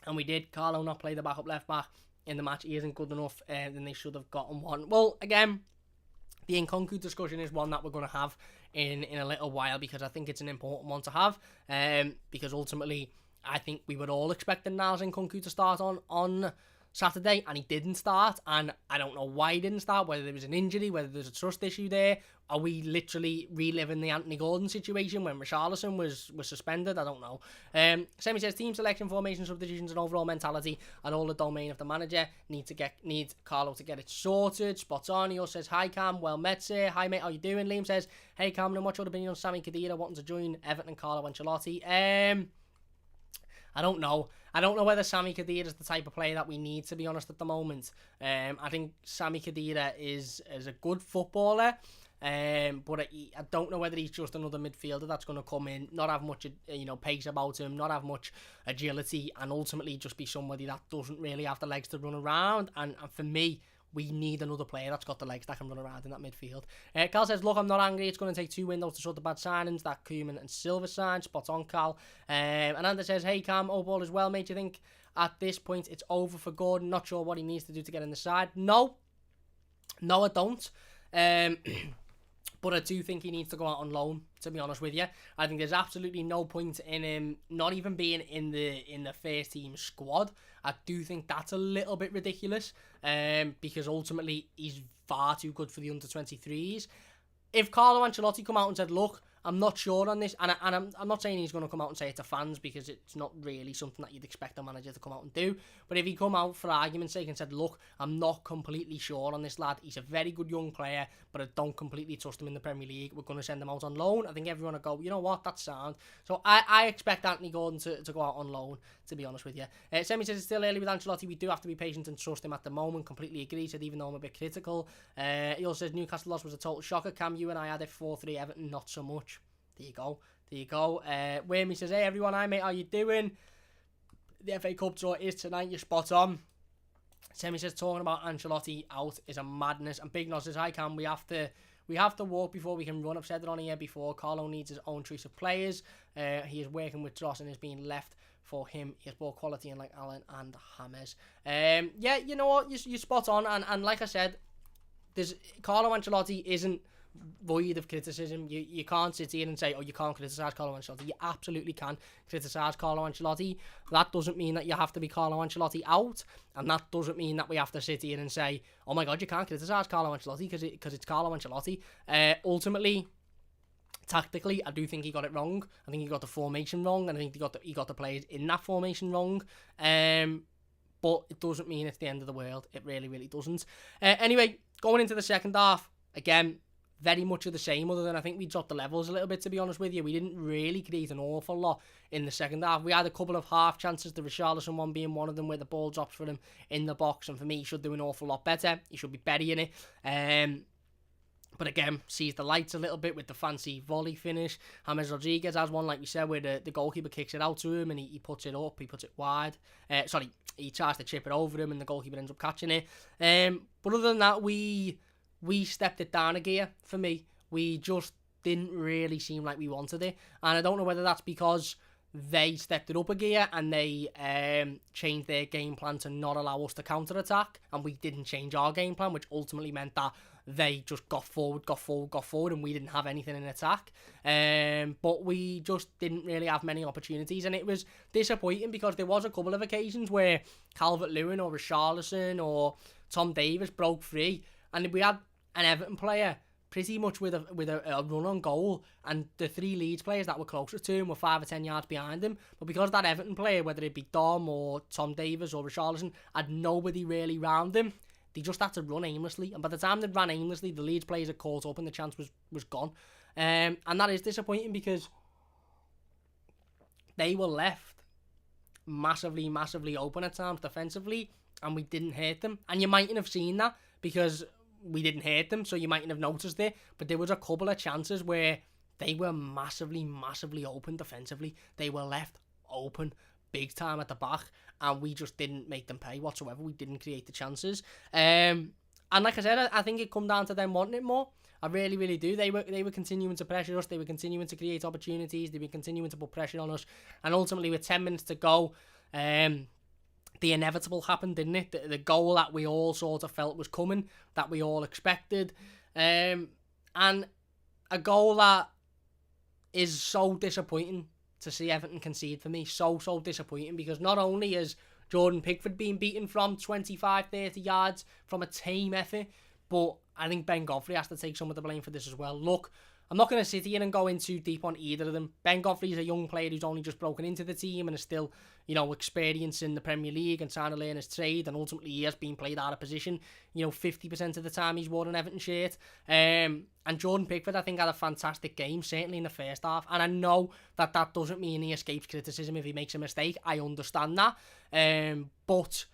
And we did. Carlo not play the backup left back in the match. He isn't good enough. Then they should have gotten one. Well, again, the Nkunku discussion is one that we're going to have in a little while, because I think it's an important one to have. Because ultimately, I think we were all expecting Niles Nkunku to start on Saturday, and he didn't start. And I don't know why he didn't start, whether there was an injury, whether there's a trust issue there. Are we literally reliving the Anthony Gordon situation when Richarlison was suspended? I don't know. Semi says, team selection, formation, substitutions and overall mentality are all the domain of the manager. Need Carlo to get it sorted. Spot on. He also says, hi Cam, well met sir. Hi mate, how you doing? Liam says, hey Cameron, what's your opinion on Sami Khedira wanting to join Everton and Carlo Ancelotti? I don't know. I don't know whether Sami Khedira is the type of player that we need, to be honest, at the moment. I think Sami Khedira is a good footballer. But I don't know whether he's just another midfielder that's going to come in, not have much pace about him, not have much agility, and ultimately just be somebody that doesn't really have the legs to run around. And for me, we need another player that's got the legs that can run around in that midfield. Carl says, look, I'm not angry. It's going to take 2 windows to sort the bad signings that Koeman and Silva signed. Spot on, Carl. And Ananda says, hey Cam, hope all is well, mate. Do you think at this point it's over for Gordon? Not sure what he needs to do to get in the side. No, I don't. But I do think he needs to go out on loan, to be honest with you. I think there's absolutely no point in him not even being in the first team squad. I do think that's a little bit ridiculous, because ultimately he's far too good for the under-23s. If Carlo Ancelotti come out and said, look, I'm not sure on this, and I'm not saying he's going to come out and say it to fans, because it's not really something that you'd expect a manager to come out and do, but if he come out for argument's sake and said, look, I'm not completely sure on this lad, he's a very good young player, but I don't completely trust him in the Premier League, we're going to send him out on loan, I think everyone will go, you know what, that's sound. So I expect Anthony Gordon to go out on loan, to be honest with you. Semi says it's still early with Ancelotti, we do have to be patient and trust him at the moment. Completely agree, said even though I'm a bit critical. He also says Newcastle loss was a total shocker. Cam, you and I had it 4-3 Everton, not so much. There you go. There you go. Whammy says, hey everyone, hi mate, how you doing? The FA Cup draw is tonight, you're spot on. Semi says, talking about Ancelotti out is a madness. And Big Nos says, hi Cam, we have to walk before we can run. I've said it on here before. Carlo needs his own choice of players. He is working with Dross and is being left for him. He has more quality in like Allen and James. Yeah, you know what? You're spot on. And like I said, Carlo Ancelotti isn't void of criticism. You can't sit here and say, oh, you can't criticise Carlo Ancelotti. You absolutely can criticise Carlo Ancelotti. That doesn't mean that you have to be Carlo Ancelotti out, and that doesn't mean that we have to sit here and say, oh my god, you can't criticise Carlo Ancelotti because it's Carlo Ancelotti. Ultimately, tactically, I do think he got it wrong. I think he got the formation wrong, and I think he got the players in that formation wrong. But it doesn't mean it's the end of the world. It really, really doesn't. Anyway, going into the second half, again, very much of the same, other than I think we dropped the levels a little bit, to be honest with you. We didn't really create an awful lot in the second half. We had a couple of half chances, the Richarlison one being one of them, where the ball drops for him in the box, and for me, he should do an awful lot better. He should be burying it. But again, sees the lights a little bit with the fancy volley finish. James Rodriguez has one, like we said, where the goalkeeper kicks it out to him and he puts it up, he puts it wide. He tries to chip it over him and the goalkeeper ends up catching it. But other than that, we stepped it down a gear for me. We just didn't really seem like we wanted it. And I don't know whether that's because they stepped it up a gear and they changed their game plan to not allow us to counter-attack, and we didn't change our game plan, which ultimately meant that they just got forward, and we didn't have anything in attack. But we just didn't really have many opportunities, and it was disappointing because there was a couple of occasions where Calvert-Lewin or Richarlison or Tom Davies broke free, and we had an Everton player pretty much with a run on goal, and the three Leeds players that were closer to him were 5 or 10 yards behind him. But because that Everton player, whether it be Dom or Tom Davies or Richarlison, had nobody really round him, they just had to run aimlessly. And by the time they ran aimlessly, the Leeds players had caught up and the chance was gone. And that is disappointing because they were left massively, massively open at times defensively, and we didn't hurt them. And you mightn't have seen that because we didn't hurt them, so you mightn't have noticed it, but there was a couple of chances where they were massively, massively open defensively. They were left open big time at the back, and we just didn't make them pay whatsoever. We didn't create the chances. And like I said, I think it come down to them wanting it more. I really, really do. They were continuing to pressure us. They were continuing to create opportunities. They were continuing to put pressure on us. And ultimately, with 10 minutes to go, the inevitable happened, didn't it? The goal that we all sort of felt was coming, that we all expected. And a goal that is so disappointing to see Everton concede for me. So disappointing, because not only is Jordan Pickford being beaten from 25, 30 yards from a team effort, but I think Ben Godfrey has to take some of the blame for this as well. Look, I'm not going to sit here and go in too deep on either of them. Ben Godfrey is a young player who's only just broken into the team and is still, experiencing the Premier League and trying to learn his trade, and ultimately he has been played out of position, 50% of the time he's worn an Everton shirt. And Jordan Pickford, I think, had a fantastic game, certainly in the first half. And I know that doesn't mean he escapes criticism if he makes a mistake. I understand that. But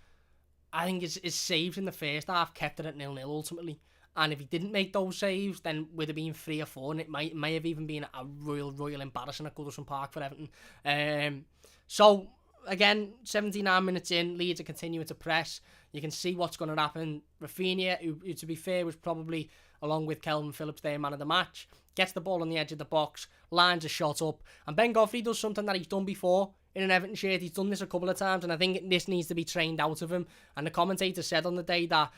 I think his saves in the first half kept it at 0-0 ultimately. And if he didn't make those saves, then would have been 3 or 4, and it may have even been a royal embarrassment at Goodison Park for Everton. So, again, 79 minutes in, Leeds are continuing to press. You can see what's going to happen. Rafinha, who to be fair, was probably, along with Kelvin Phillips, their man of the match, gets the ball on the edge of the box, lines a shot up, and Ben Godfrey does something that he's done before in an Everton shirt. He's done this a couple of times, and I think this needs to be trained out of him. And the commentator said on the day that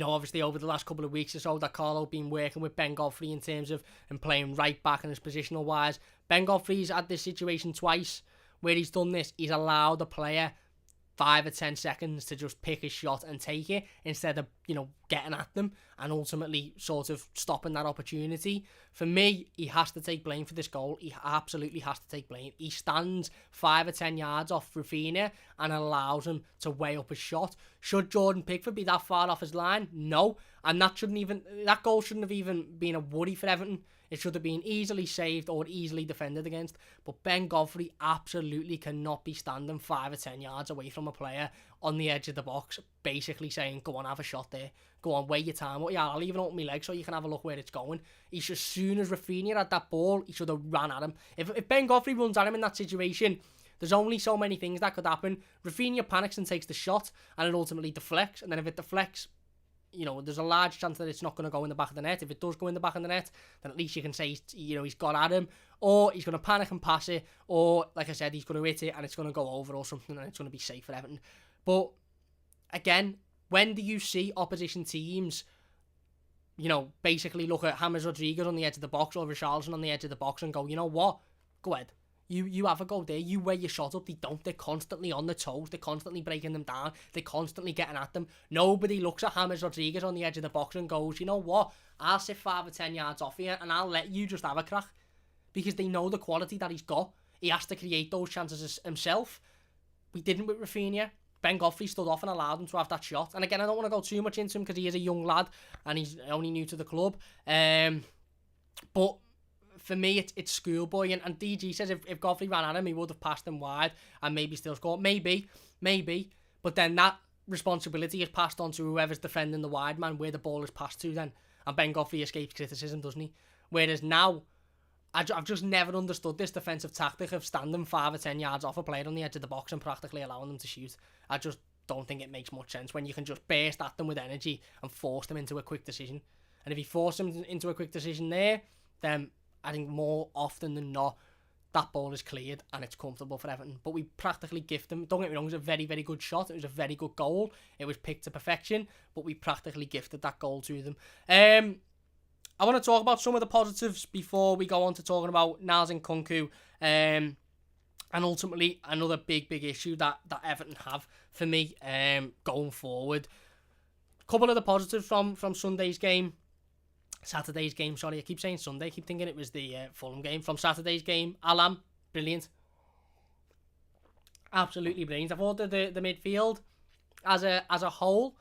obviously over the last couple of weeks or so that Carlo been working with Ben Godfrey in terms of him playing right back and his positional wise. Ben Godfrey's had this situation twice where he's done this. He's allowed the player 5 or 10 seconds to just pick a shot and take it instead of, getting at them and ultimately sort of stopping that opportunity. For me, he has to take blame for this goal. He absolutely has to take blame. He stands 5 or 10 yards off Rafinha and allows him to weigh up his shot. Should Jordan Pickford be that far off his line? No. And that goal shouldn't have even been a worry for Everton. It should have been easily saved or easily defended against. But Ben Godfrey absolutely cannot be standing 5 or 10 yards away from a player on the edge of the box, basically saying, go on, have a shot there. Go on, wait your time. Well, yeah, I'll even open my legs so you can have a look where it's going. He's just, as soon as Rafinha had that ball, he should have ran at him. If Ben Godfrey runs at him in that situation, there's only so many things that could happen. Rafinha panics and takes the shot, and it ultimately deflects. And then if it deflects, there's a large chance that it's not going to go in the back of the net. If it does go in the back of the net, then at least you can say, he's got at him. Or he's going to panic and pass it. Or, like I said, he's going to hit it and it's going to go over or something, and it's going to be safe for Everton. But, again, when do you see opposition teams, basically look at James Rodriguez on the edge of the box or Richarlison on the edge of the box and go, you know what? Go ahead. You have a go there. You wear your shot up. They don't. They're constantly on the toes. They're constantly breaking them down. They're constantly getting at them. Nobody looks at James Rodriguez on the edge of the box and goes, you know what? I'll sit 5 or 10 yards off here and I'll let you just have a crack. Because they know the quality that he's got. He has to create those chances himself. We didn't with Rafinha. Ben Godfrey stood off and allowed him to have that shot. And again, I don't want to go too much into him because he is a young lad and he's only new to the club. But for me, it's schoolboy. And DG says if Godfrey ran at him, he would have passed him wide and maybe still scored. Maybe. But then that responsibility is passed on to whoever's defending the wide man where the ball is passed to then. And Ben Godfrey escapes criticism, doesn't he? Whereas now, I've just never understood this defensive tactic of standing 5 or 10 yards off a player on the edge of the box and practically allowing them to shoot. I just don't think it makes much sense when you can just burst at them with energy and force them into a quick decision. And if you force them into a quick decision there, then I think more often than not, that ball is cleared and it's comfortable for Everton. But we practically gift them. Don't get me wrong, it was a very, very good shot. It was a very good goal. It was picked to perfection, but we practically gifted that goal to them. I want to talk about some of the positives before we go on to talking about Niles Nkunku. And ultimately, another big, big issue that Everton have for me going forward. A couple of the positives from Saturday's game, sorry. I keep saying Sunday. I keep thinking it was the Fulham game. From Saturday's game, Alam, brilliant. Absolutely brilliant. I thought that the midfield as a whole,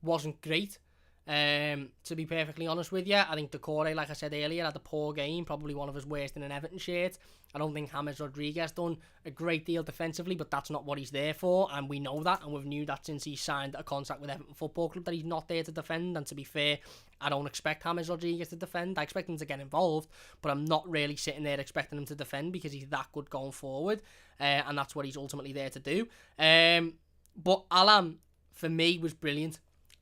wasn't great. To be perfectly honest with you, I think Decore, like I said earlier, had a poor game, probably one of his worst in an Everton shirt. I don't think James Rodriguez done a great deal defensively, but that's not what he's there for, and we know that, and we've knew that since he signed a contract with Everton Football Club, that he's not there to defend. And to be fair, I don't expect James Rodriguez to defend. I expect him to get involved, but I'm not really sitting there expecting him to defend because he's that good going forward, and that's what he's ultimately there to do. But Alam, for me, was brilliant.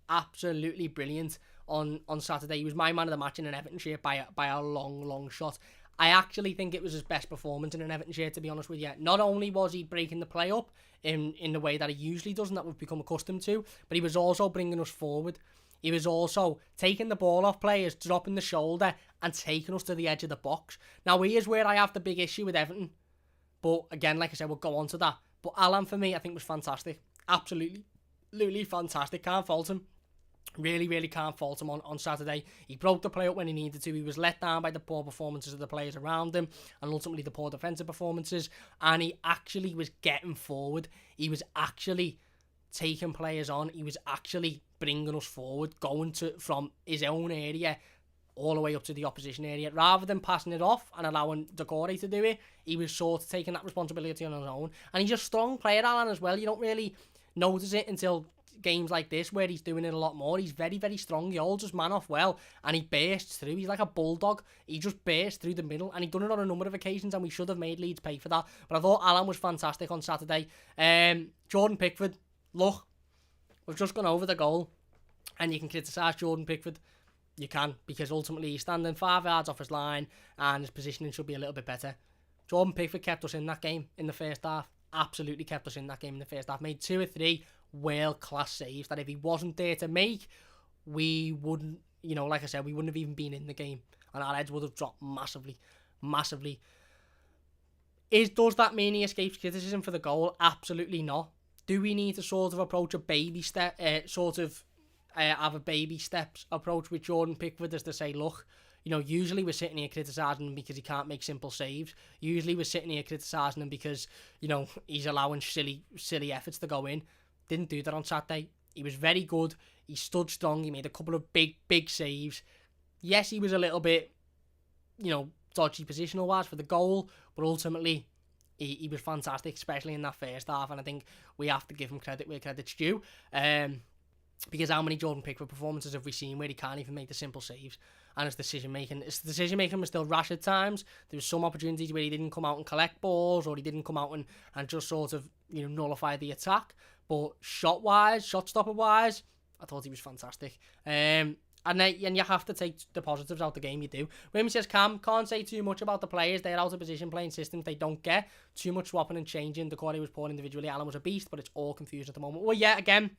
Absolutely brilliant on Saturday. He was my man of the match in an Everton shirt by a long shot. I actually think it was his best performance in an Everton shirt, to be honest with you. Not only was he breaking the play up in the way that he usually does and that we've become accustomed to, but he was also bringing us forward. He was also taking the ball off players, dropping the shoulder and taking us to the edge of the box. Now, here's where I have the big issue with Everton. But again, like I said, we'll go on to that. But Alan, for me, I think was fantastic. Absolutely fantastic. Can't fault him. Really can't fault him on Saturday. He broke the play up when he needed to. He was let down by the poor performances of the players around him and ultimately the poor defensive performances. And he actually was getting forward. He was actually taking players on. He was actually bringing us forward, going from his own area all the way up to the opposition area. Rather than passing it off and allowing Decore to do it, he was sort of taking that responsibility on his own. And he's a strong player, Alan, as well. You don't really notice it until games like this where he's doing it a lot more. He's very strong. He holds his man off well and he bursts through. He's like a bulldog. He just bursts through the middle and he's done it on a number of occasions and we should have made Leeds pay for that. But I thought Alan was fantastic on Saturday. Jordan Pickford, look, we've just gone over the goal and you can criticise Jordan Pickford. You can, because ultimately he's standing 5 yards off his line and his positioning should be a little bit better. Jordan Pickford kept us in that game in the first half. Absolutely kept us in that game in the first half. Made 2 or 3 world-class saves that if he wasn't there to make, we wouldn't, like I said, we wouldn't have even been in the game. And our heads would have dropped massively. Does that mean he escapes criticism for the goal? Absolutely not. Do we need to sort of approach a baby step, have a baby steps approach with Jordan Pickford as to say, look, usually we're sitting here criticising him because he can't make simple saves. Usually we're sitting here criticising him because, he's allowing silly efforts to go in. Didn't do that on Saturday. He was very good. He stood strong. He made a couple of big saves. Yes, he was a little bit, dodgy positional-wise for the goal, but ultimately he was fantastic, especially in that first half, and I think we have to give him credit where credit's due. Because how many Jordan Pickford performances have we seen where he can't even make the simple saves? And his decision making was still rash at times. There was some opportunities where he didn't come out and collect balls, or he didn't come out and just sort of nullify the attack. But shot stopper wise, I thought he was fantastic. And you have to take the positives out the game. You do. When he says Cam, can't say too much about the players. They're out of position playing systems they don't get. Too much swapping and changing. The Corey was poor individually. Alan was a beast, but it's all confused at the moment. Well, yeah, again,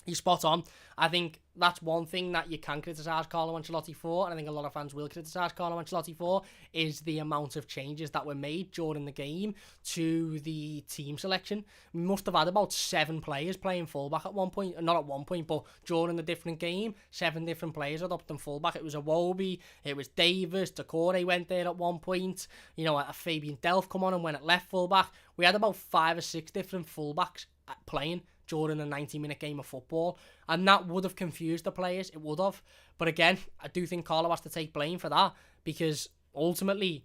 you're spot on. I think that's one thing that you can criticise Carlo Ancelotti for, and I think a lot of fans will criticise Carlo Ancelotti for, is the amount of changes that were made during the game to the team selection. We must have had about 7 players playing fullback at one point. Not at one point, but during the different game, 7 different players had upped them fullback. It was Iwobi, it was Davis, Decore went there at one point. A Fabian Delph come on and went at left fullback. We had about 5 or 6 different fullbacks playing during a 90-minute game of football, and that would have confused the players. It would have. But again, I do think Carlo has to take blame for that, because ultimately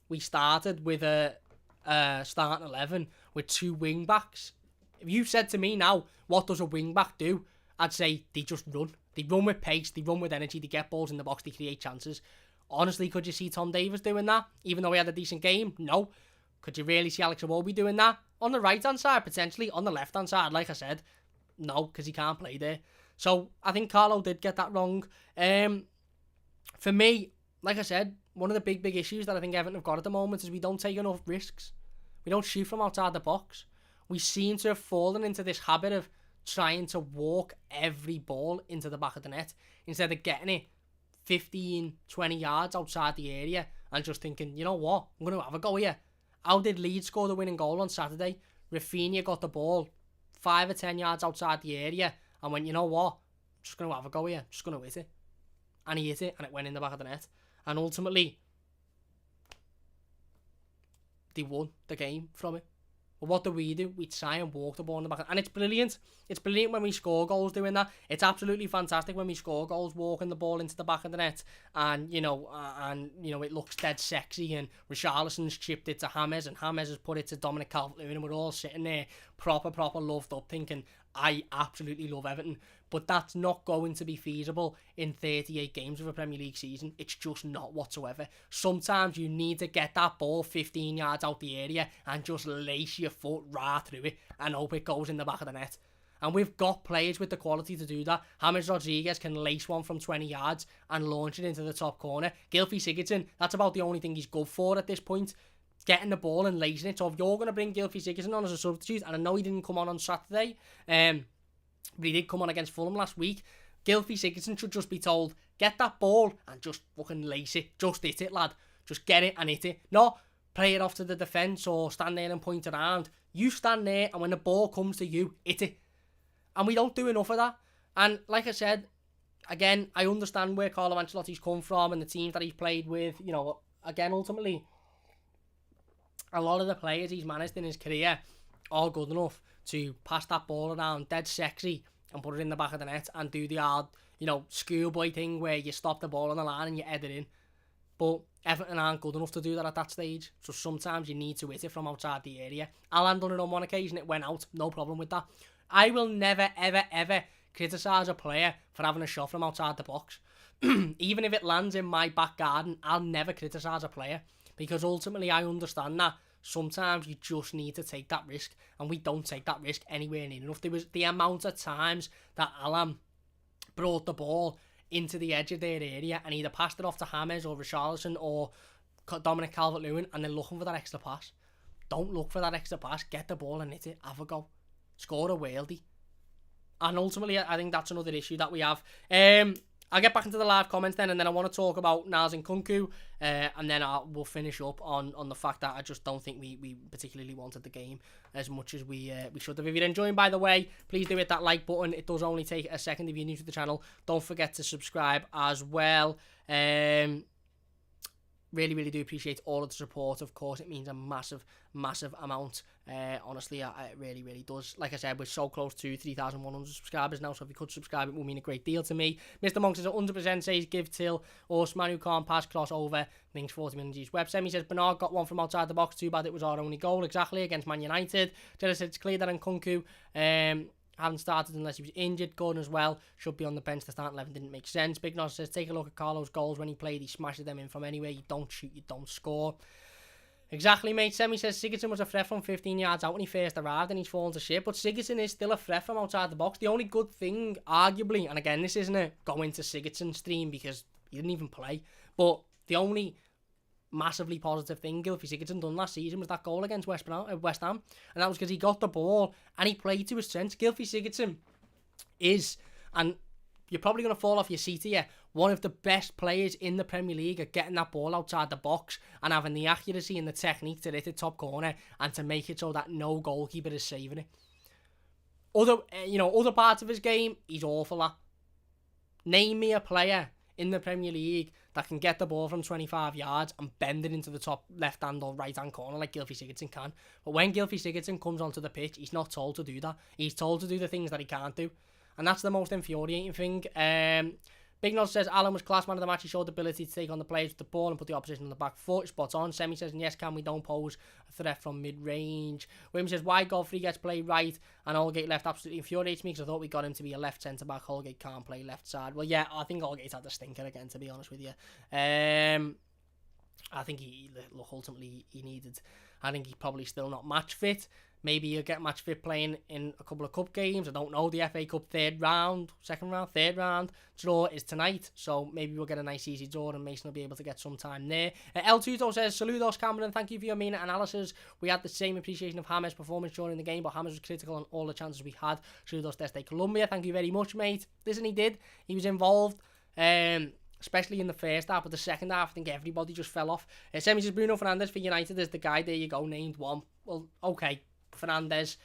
we started with a starting 11 with 2 wing backs. If you said to me now, what does a wing back do? I'd say they just run. They run with pace, they run with energy, they get balls in the box, they create chances. Honestly, could you see Tom Davies doing that, even though he had a decent game? No. Could you really see Alex Iwobi doing that? On the right-hand side, potentially. On the left-hand side, like I said, no, because he can't play there. So, I think Carlo did get that wrong. For me, like I said, one of the big issues that I think Everton have got at the moment is we don't take enough risks. We don't shoot from outside the box. We seem to have fallen into this habit of trying to walk every ball into the back of the net instead of getting it 15, 20 yards outside the area and just thinking, you know what, I'm going to have a go here. How did Leeds score the winning goal on Saturday? Rafinha got the ball 5 or 10 yards outside the area and went, you know what, I'm just going to have a go here. I'm just going to hit it. And he hit it and it went in the back of the net. And ultimately, they won the game from it. But what do? We try and walk the ball in the back. And it's brilliant. It's brilliant when we score goals doing that. It's absolutely fantastic when we score goals walking the ball into the back of the net. And, it looks dead sexy. And Richarlison's chipped it to James. And James has put it to Dominic Calvert-Lewin. And we're all sitting there proper loved up thinking, I absolutely love Everton. But that's not going to be feasible in 38 games of a Premier League season. It's just not whatsoever. Sometimes you need to get that ball 15 yards out the area and just lace your foot right through it and hope it goes in the back of the net. And we've got players with the quality to do that. James Rodriguez can lace one from 20 yards and launch it into the top corner. Gylfi Sigurdsson, that's about the only thing he's good for at this point. Getting the ball and lacing it. So if you're going to bring Gylfi Sigurdsson on as a substitute, and I know he didn't come on Saturday, but he did come on against Fulham last week, Gylfi Sigurdsson should just be told, get that ball and just fucking lace it. Just hit it, lad. Just get it and hit it. Not play it off to the defence or stand there and point around. You stand there and when the ball comes to you, hit it. And we don't do enough of that. And like I said, again, I understand where Carlo Ancelotti's come from and the teams that he's played with. Again, ultimately, a lot of the players he's managed in his career are good enough to pass that ball around dead sexy and put it in the back of the net and do the hard, schoolboy thing where you stop the ball on the line and you head it in. But Everton aren't good enough to do that at that stage. So sometimes you need to hit it from outside the area. Alan done it on one occasion, it went out, no problem with that. I will never, ever criticise a player for having a shot from outside the box. Even if it lands in my back garden, I'll never criticise a player. Because ultimately I understand that sometimes you just need to take that risk. And we don't take that risk anywhere near enough. There was the amount of times that Alan brought the ball into the edge of their area and either passed it off to James or Richarlison or Dominic Calvert-Lewin and they're looking for that extra pass. Don't look for that extra pass. Get the ball and hit it. Have a go. Score a worldie. And ultimately, I think that's another issue that we have. I'll get back into the live comments then, and then I want to talk about Niles Nkunku, and then we'll finish up on the fact that I just don't think we particularly wanted the game as much as we should have. If you're enjoying, by the way, please do hit that like button. It does only take a second if you're new to the channel. Don't forget to subscribe as well. Really, really do appreciate all of the support. Of course, it means a massive, massive amount. Honestly, it really, really does. Like I said, we're so close to 3,100 subscribers now, so if you could subscribe, it would mean a great deal to me. Mr. Monks is 100% says give till Osman who can't pass crossover. Thinks 40 minutes each web. Semi says Bernard got one from outside the box. Too bad it was our only goal. Exactly, against Man United. Jella said it's clear that Nkunku haven't started unless he was injured. Gordon as well should be on the bench. The starting 11 didn't make sense. Big Nos says take a look at Carlo's goals. When he played, he smashes them in from anywhere. You don't shoot, you don't score. Exactly, mate. Semi says Sigurdsson was a threat from 15 yards out when he first arrived and he's fallen to shit. But Sigurdsson is still a threat from outside the box. The only good thing, arguably, and again, this isn't a go into Sigurdsson stream because he didn't even play, but the only massively positive thing Gylfi Sigurdsson done last season was that goal against West Ham, and that was because he got the ball and he played to his strengths. Gylfi Sigurdsson is, and you're probably going to fall off your seat here, one of the best players in the Premier League at getting that ball outside the box and having the accuracy and the technique to hit the top corner and to make it so that no goalkeeper is saving it. Other parts of his game, he's awful at. Name me a player in the Premier League that can get the ball from 25 yards and bend it into the top left-hand or right-hand corner like Gylfi Sigurdsson can. But when Gylfi Sigurdsson comes onto the pitch, he's not told to do that. He's told to do the things that he can't do. And that's the most infuriating thing. Big Nod says Alan was class man of the match. He showed the ability to take on the players with the ball and put the opposition on the back foot. Spot on. Semi says, and yes, Cam, we don't pose a threat from mid-range. William says, why Godfrey gets played right and Holgate left absolutely infuriates me because I thought we got him to be a left centre-back. Holgate can't play left side. Well, yeah, I think Holgate's had the stinker again, to be honest with you. I think ultimately he needed... I think he's probably still not match fit. Maybe he'll get match fit playing in a couple of cup games. I don't know. The FA Cup third round draw is tonight. So maybe we'll get a nice easy draw and Mason will be able to get some time there. El Tuto says, Saludos Cameron, thank you for your main analysis. We had the same appreciation of James' performance during the game, but James was critical on all the chances we had. Saludos desde Colombia. Thank you very much, mate. Listen, he did. He was involved. Especially in the first half, but the second half, I think everybody just fell off. Semi says Bruno Fernandes for United is the guy. There you go, named one. Well, okay, Fernandes.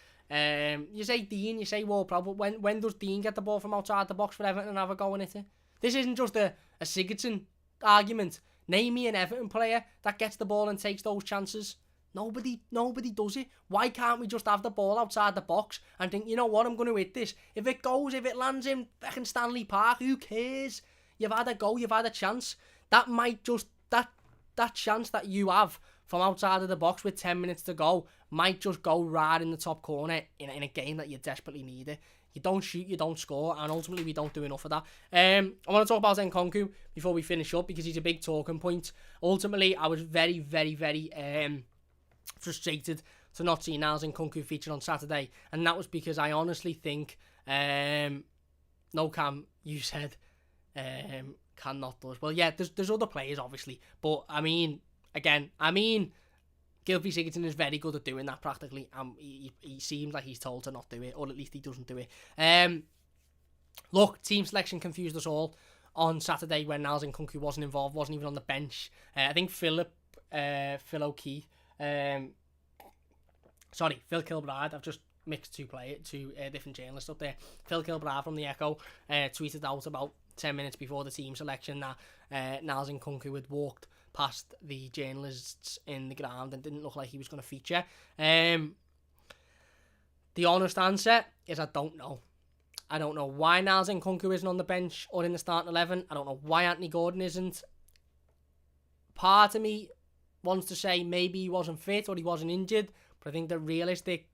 You say Dean, you say Ward-Prowse, but when does Dean get the ball from outside the box for Everton and have a go in it? This isn't just a Sigurdsson argument. Name me an Everton player that gets the ball and takes those chances. Nobody does it. Why can't we just have the ball outside the box and think, you know what, I'm going to hit this. If it goes, if it lands in fucking Stanley Park, who cares? You've had a go, you've had a chance. That might just, that chance that you have from outside of the box with 10 minutes to go might just go right in the top corner in a game that you desperately need it. You don't shoot, you don't score, and ultimately we don't do enough of that. I want to talk about Nkunku before we finish up because he's a big talking point. Ultimately, I was very, very, very frustrated to not see Niles Nkunku featured on Saturday, and that was because I honestly think, no Cam, you said... cannot does. Well, yeah, there's other players, obviously. But, Gylfi Sigurdsson is very good at doing that, practically. He seems like he's told to not do it, or at least he doesn't do it. Look, team selection confused us all on Saturday when Niles Nkunku wasn't involved, wasn't even on the bench. I think Phil O'Keefe... Phil Kilbride. I've just mixed two different journalists up there. Phil Kilbride from the Echo tweeted out about 10 minutes before the team selection that Niles Nkunku had walked past the journalists in the ground and didn't look like he was going to feature. The honest answer is I don't know. I don't know why Niles Nkunku isn't on the bench or in the starting 11. I don't know why Anthony Gordon isn't. Part of me wants to say maybe he wasn't fit or he wasn't injured, but I think the realistic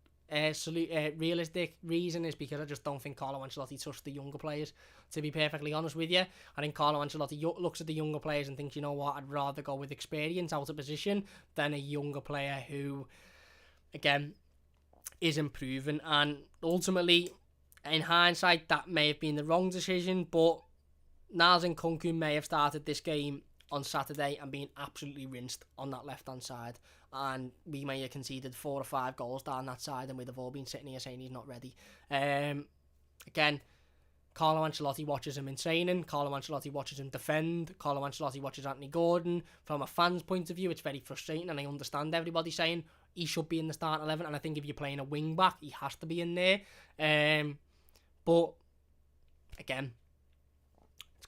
reason is because I just don't think Carlo Ancelotti trusts the younger players, to be perfectly honest with you. I think Carlo Ancelotti looks at the younger players and thinks, you know what, I'd rather go with experience out of position than a younger player who, again, isn't proven. And ultimately, in hindsight, that may have been the wrong decision, but Niles Nkunku may have started this game on Saturday and been absolutely rinsed on that left-hand side, and we may have conceded 4 or 5 goals down that side and we'd have all been sitting here saying he's not ready. Again, Carlo Ancelotti watches him in training, Carlo Ancelotti watches him defend, Carlo Ancelotti watches Anthony Gordon. From a fan's point of view, it's very frustrating, and I understand everybody saying he should be in the starting 11, and I think if you're playing a wing-back, he has to be in there. But, again,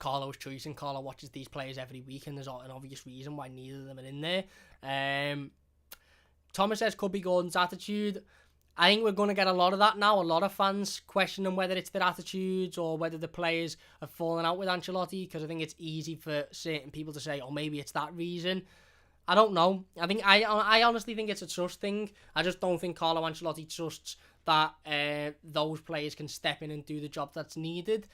Carlo's choice, and Carlo watches these players every week, and there's an obvious reason why neither of them are in there. Thomas says could be Gordon's attitude. I think we're going to get a lot of that now. A lot of fans questioning whether it's their attitudes or whether the players have fallen out with Ancelotti, because I think it's easy for certain people to say, oh, maybe it's that reason. I don't know. I honestly think it's a trust thing. I just don't think Carlo Ancelotti trusts that those players can step in and do the job that's needed.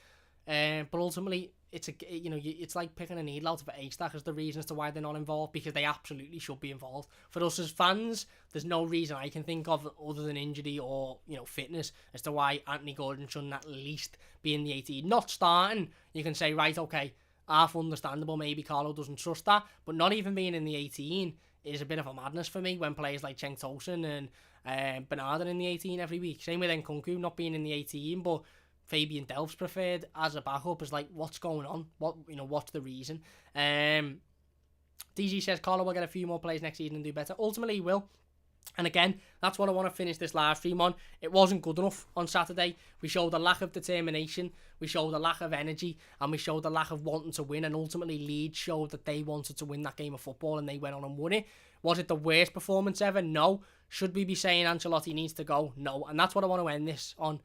But ultimately, it's like picking a needle out of a haystack as the reason as to why they're not involved, because they absolutely should be involved. For us as fans, there's no reason I can think of other than injury or fitness as to why Anthony Gordon shouldn't at least be in the 18. Not starting, you can say, right, okay, half understandable, maybe Carlo doesn't trust that, but not even being in the 18 is a bit of a madness for me when players like Cenk Tosun and Bernard are in the 18 every week. Same with Nkunku not being in the 18, but Fabian Delph's preferred as a backup. Is like, what's going on? What's the reason? DG says Carlo will get a few more plays next season and do better. Ultimately, he will. And again, that's what I want to finish this live stream on. It wasn't good enough on Saturday. We showed a lack of determination, we showed a lack of energy, and we showed a lack of wanting to win. And ultimately, Leeds showed that they wanted to win that game of football, and they went on and won it. Was it the worst performance ever? No. Should we be saying Ancelotti needs to go? No. And that's what I want to end this on.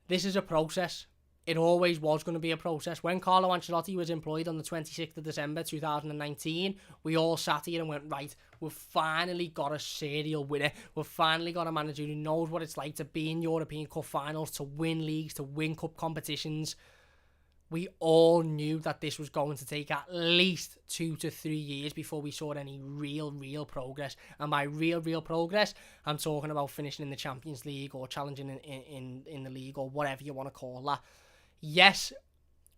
This is a process. It always was going to be a process. When Carlo Ancelotti was employed on the 26th of December 2019, we all sat here and went, right, we've finally got a serial winner. We've finally got a manager who knows what it's like to be in European Cup finals, to win leagues, to win cup competitions. We all knew that this was going to take at least 2 to 3 years before we saw any real progress. And by real progress, I'm talking about finishing in the Champions League or challenging in the league or whatever you want to call that. Yes,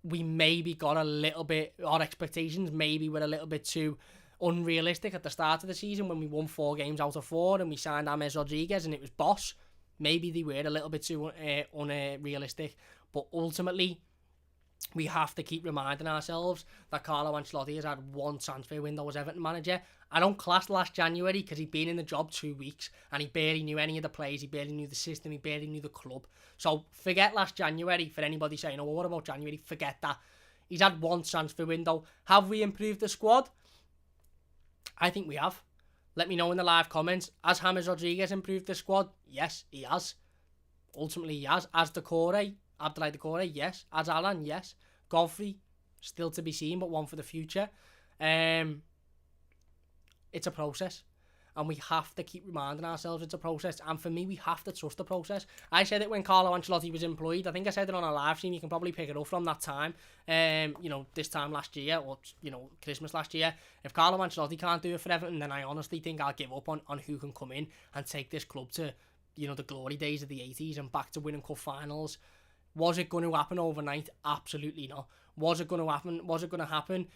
we maybe got a little bit, our expectations maybe were a little bit too unrealistic at the start of the season when we won 4 games out of 4 and we signed James Rodriguez and it was boss. Maybe they were a little bit too unrealistic, but ultimately, we have to keep reminding ourselves that Carlo Ancelotti has had one transfer window as Everton manager. I don't class last January because he'd been in the job 2 weeks and he barely knew any of the players, he barely knew the system, he barely knew the club. So forget last January for anybody saying, oh, well, what about January? Forget that. He's had one transfer window. Have we improved the squad? I think we have. Let me know in the live comments. Has James Rodriguez improved the squad? Yes, he has. Ultimately, he has. As Abdoulaye Doucouré, yes. As Alan, yes. Godfrey, still to be seen, but one for the future. It's a process. And we have to keep reminding ourselves it's a process. And for me, we have to trust the process. I said it when Carlo Ancelotti was employed. I think I said it on a live stream. You can probably pick it up from that time. This time last year, or, Christmas last year. If Carlo Ancelotti can't do it for Everton, then I honestly think I'll give up on who can come in and take this club to, the glory days of the 80s and back to winning cup finals. Was it going to happen overnight? Absolutely not. Was it going to happen?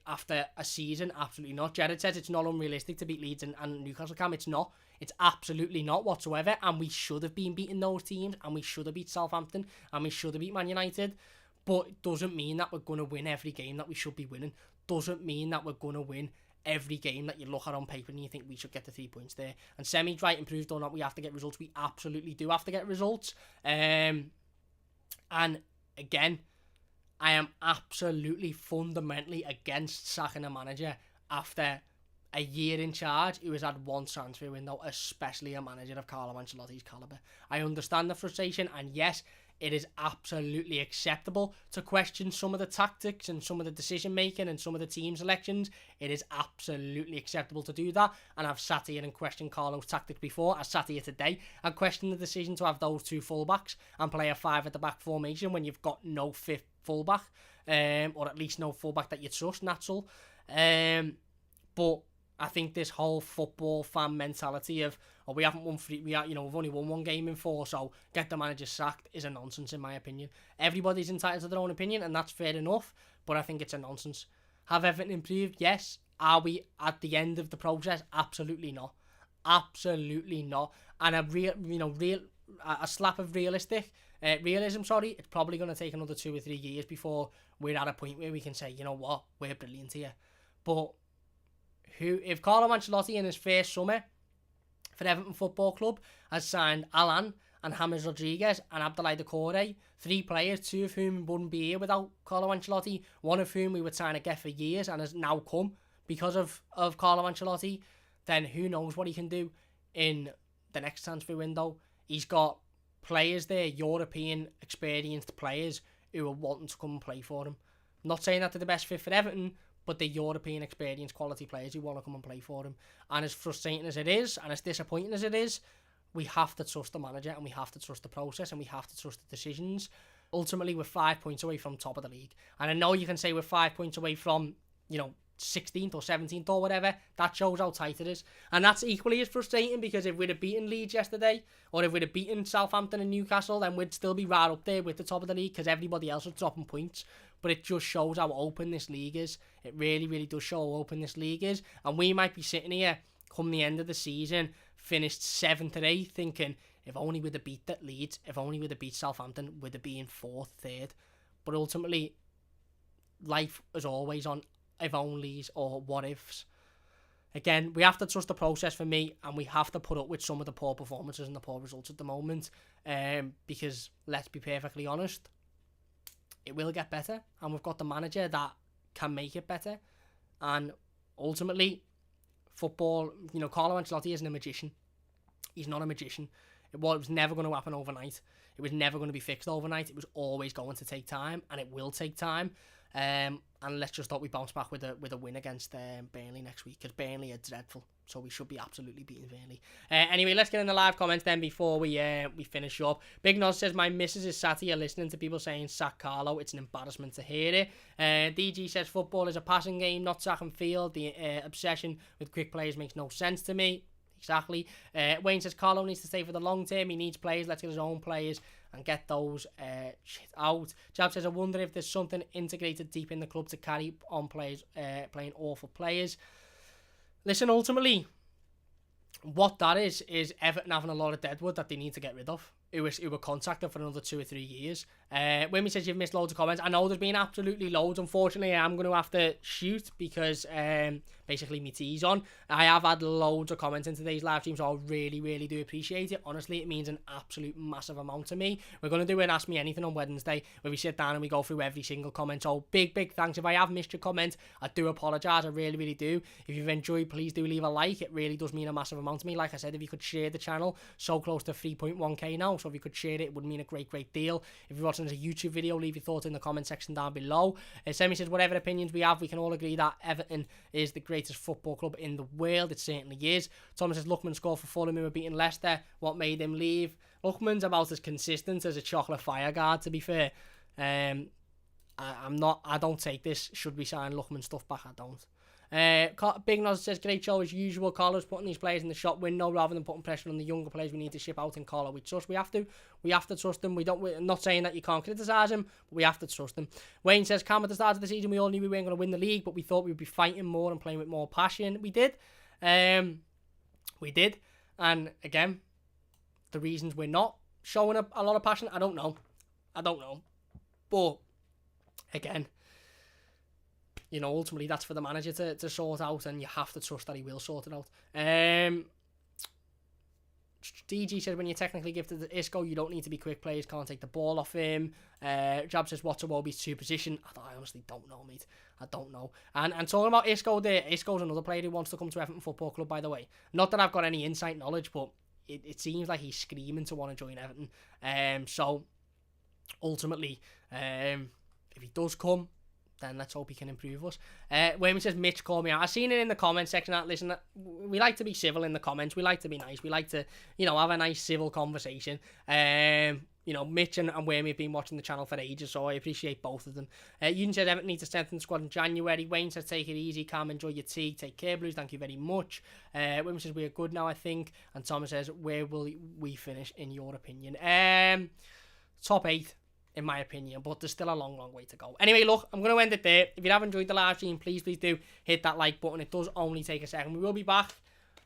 After a season? Absolutely not. Jared says it's not unrealistic to beat Leeds and Newcastle. Cam, it's not. It's absolutely not whatsoever. And we should have been beating those teams. And we should have beat Southampton. And we should have beat Man United. But it doesn't mean that we're going to win every game that we should be winning. Doesn't mean that we're going to win every game that you look at on paper and you think we should get the 3 points there. And Semi's right, improved or not, we have to get results. We absolutely do have to get results. And again, I am absolutely fundamentally against sacking a manager after a year in charge who has had one transfer window, especially a manager of Carlo Ancelotti's calibre. I understand the frustration, and yes, it is absolutely acceptable to question some of the tactics and some of the decision making and some of the team selections. It is absolutely acceptable to do that, and I've sat here and questioned Carlo's tactics before. I sat here today and questioned the decision to have those 2 fullbacks and play a 5 at the back formation when you've got no 5th fullback, or at least no fullback that you trust, natural. But I think this whole football fan mentality of, oh, we've only won 1 game in 4, so get the manager sacked, is a nonsense in my opinion. Everybody's entitled to their own opinion, and that's fair enough, but I think it's a nonsense. Have Everton improved? Yes. Are we at the end of the process? Absolutely not. Absolutely not. And a slap of realism, it's probably going to take another 2 or 3 years before we're at a point where we can say, you know what, we're brilliant here. But if Carlo Ancelotti in his first summer for Everton Football Club has signed Alan and James Rodriguez and Abdoulaye Doucouré, 3 players, 2 of whom wouldn't be here without Carlo Ancelotti, 1 of whom we were trying to get for years and has now come because of Carlo Ancelotti, then who knows what he can do in the next transfer window. He's got players there, European experienced players, who are wanting to come and play for him. I'm not saying that they're the best fit for Everton, but they're European experienced quality players who want to come and play for him. And as frustrating as it is, and as disappointing as it is, we have to trust the manager, and we have to trust the process, and we have to trust the decisions. Ultimately, we're 5 points away from top of the league. And I know you can say we're 5 points away from, 16th or 17th or whatever. That shows how tight it is. And that's equally as frustrating, because if we'd have beaten Leeds yesterday, or if we'd have beaten Southampton and Newcastle, then we'd still be right up there with the top of the league, because everybody else is dropping points. But it just shows how open this league is. It really, really does show how open this league is. And we might be sitting here come the end of the season, finished 7th or 8th, thinking, if only we'd have beat that Leeds, if only we'd have beat Southampton, we'd have been 4th, 3rd. But ultimately, life is always on if onlys or what ifs. Again, we have to trust the process for me, and we have to put up with some of the poor performances and the poor results at the moment. Because, let's be perfectly honest, it will get better, and we've got the manager that can make it better. And ultimately, football, Carlo Ancelotti isn't a magician. He's not a magician. It was never going to happen overnight. It was never going to be fixed overnight. It was always going to take time, and it will take time. And let's just hope we bounce back with a win against Burnley next week, because Burnley are dreadful, so we should be absolutely beating Burnley. Anyway, let's get in the live comments then before we finish up. Big Nos says, my missus is sat here listening to people saying sack Carlo. It's an embarrassment to hear it. DG says, football is a passing game, not track and field. The obsession with quick players makes no sense to me. Exactly. Wayne says, Carlo needs to stay for the long term. He needs players. Let's get his own players and get those shit out. Jab says, I wonder if there's something integrated deep in the club to carry on players playing awful players. Listen, ultimately, what that is Everton having a lot of deadwood that they need to get rid of, who were contracted for another 2 or 3 years. Wimmy says, you've missed loads of comments. I know there's been absolutely loads. Unfortunately, I am going to have to shoot because basically my tea's on. I have had loads of comments in today's live stream, so I really, really do appreciate it. Honestly, it means an absolute massive amount to me. We're going to do an Ask Me Anything on Wednesday, where we sit down and we go through every single comment. So big, big thanks. If I have missed your comment, I do apologise. I really, really do. If you've enjoyed, please do leave a like. It really does mean a massive amount to me. Like I said, if you could share the channel, so close to 3.1k now, so if you could share it, it would mean a great, great deal. If you're watching as a YouTube video, leave your thoughts in the comment section down below. Semi says, whatever opinions we have, we can all agree that Everton is the greatest football club in the world. It certainly is. Thomas says, Lookman scored for Fulham, who were beating Leicester. What made him leave? Lookman's about as consistent as a chocolate fire guard, to be fair. I don't take this. Should we sign Lookman stuff back? I don't. Big Nos says, great show as usual. Carlo's putting these players in the shop window rather than putting pressure on the younger players we need to ship out. And Carlo, we have to trust them. I'm not saying that you can't criticise him, but we have to trust them. Wayne says, Cam, at the start of the season we all knew we weren't going to win the league, but we thought we would be fighting more and playing with more passion. We did. And again, the reasons we're not showing a lot of passion, I don't know, but again, ultimately that's for the manager to sort out, and you have to trust that he will sort it out. DG said, when you technically give to the Isco, you don't need to be quick. Players can't take the ball off him. Jab says, what's Iwobi's true position? I honestly don't know, mate. I don't know. And talking about Isco there, Isco's another player who wants to come to Everton Football Club, by the way. Not that I've got any inside knowledge, but it seems like he's screaming to want to join Everton. So ultimately, if he does come, then let's hope he can improve us. Wayman says, Mitch, call me out. I've seen it in the comment section. Listen, we like to be civil in the comments. We like to be nice. We like to, have a nice civil conversation. Mitch and Wayman have been watching the channel for ages, so I appreciate both of them. Ewan said, Everton needs to strengthen the squad in January. Wayne says, take it easy, Cam, enjoy your tea. Take care, Blues. Thank you very much. Wayman says, we are good now, I think. And Thomas says, where will we finish, in your opinion? Top 8. In my opinion, but there's still a long, long way to go. Anyway, look, I'm going to end it there. If you have enjoyed the live stream, please do hit that like button. It does only take a second. We will be back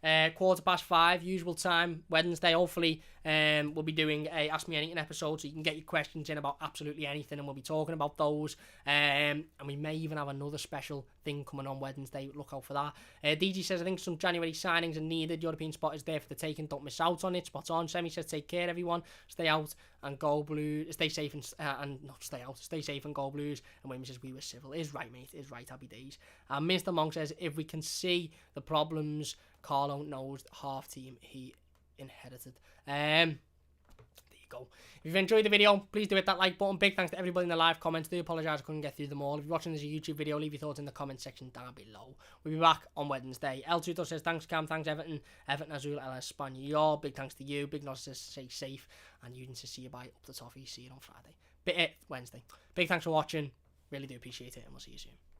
5:15, usual time, Wednesday. Hopefully, we'll be doing a Ask Me Anything episode, so you can get your questions in about absolutely anything, and we'll be talking about those. And we may even have another special thing coming on Wednesday. Look out for that. DG says, I think some January signings are needed. European spot is there for the taking. Don't miss out on it. Spot on. Semi says, take care, everyone. Stay out and go Blues. Stay safe and not stay out. Stay safe and go Blues. And Wayne says, we were civil. Is right, mate. Is right. Happy days. And Mr. Monk says, if we can see the problems Carlo knows the half team he inherited. There you go. If you've enjoyed the video, please do hit that like button. Big thanks to everybody in the live comments. Do apologise I couldn't get through them all. If you're watching this as a YouTube video, leave your thoughts in the comment section down below. We'll be back on Wednesday. El Tuto says, thanks Cam, thanks Everton. Everton Azul El Español. Big thanks to you. Big Nos says, stay safe. And Udin says, see you bye up the toffee. See you on Friday. Wednesday. Big thanks for watching. Really do appreciate it, and we'll see you soon.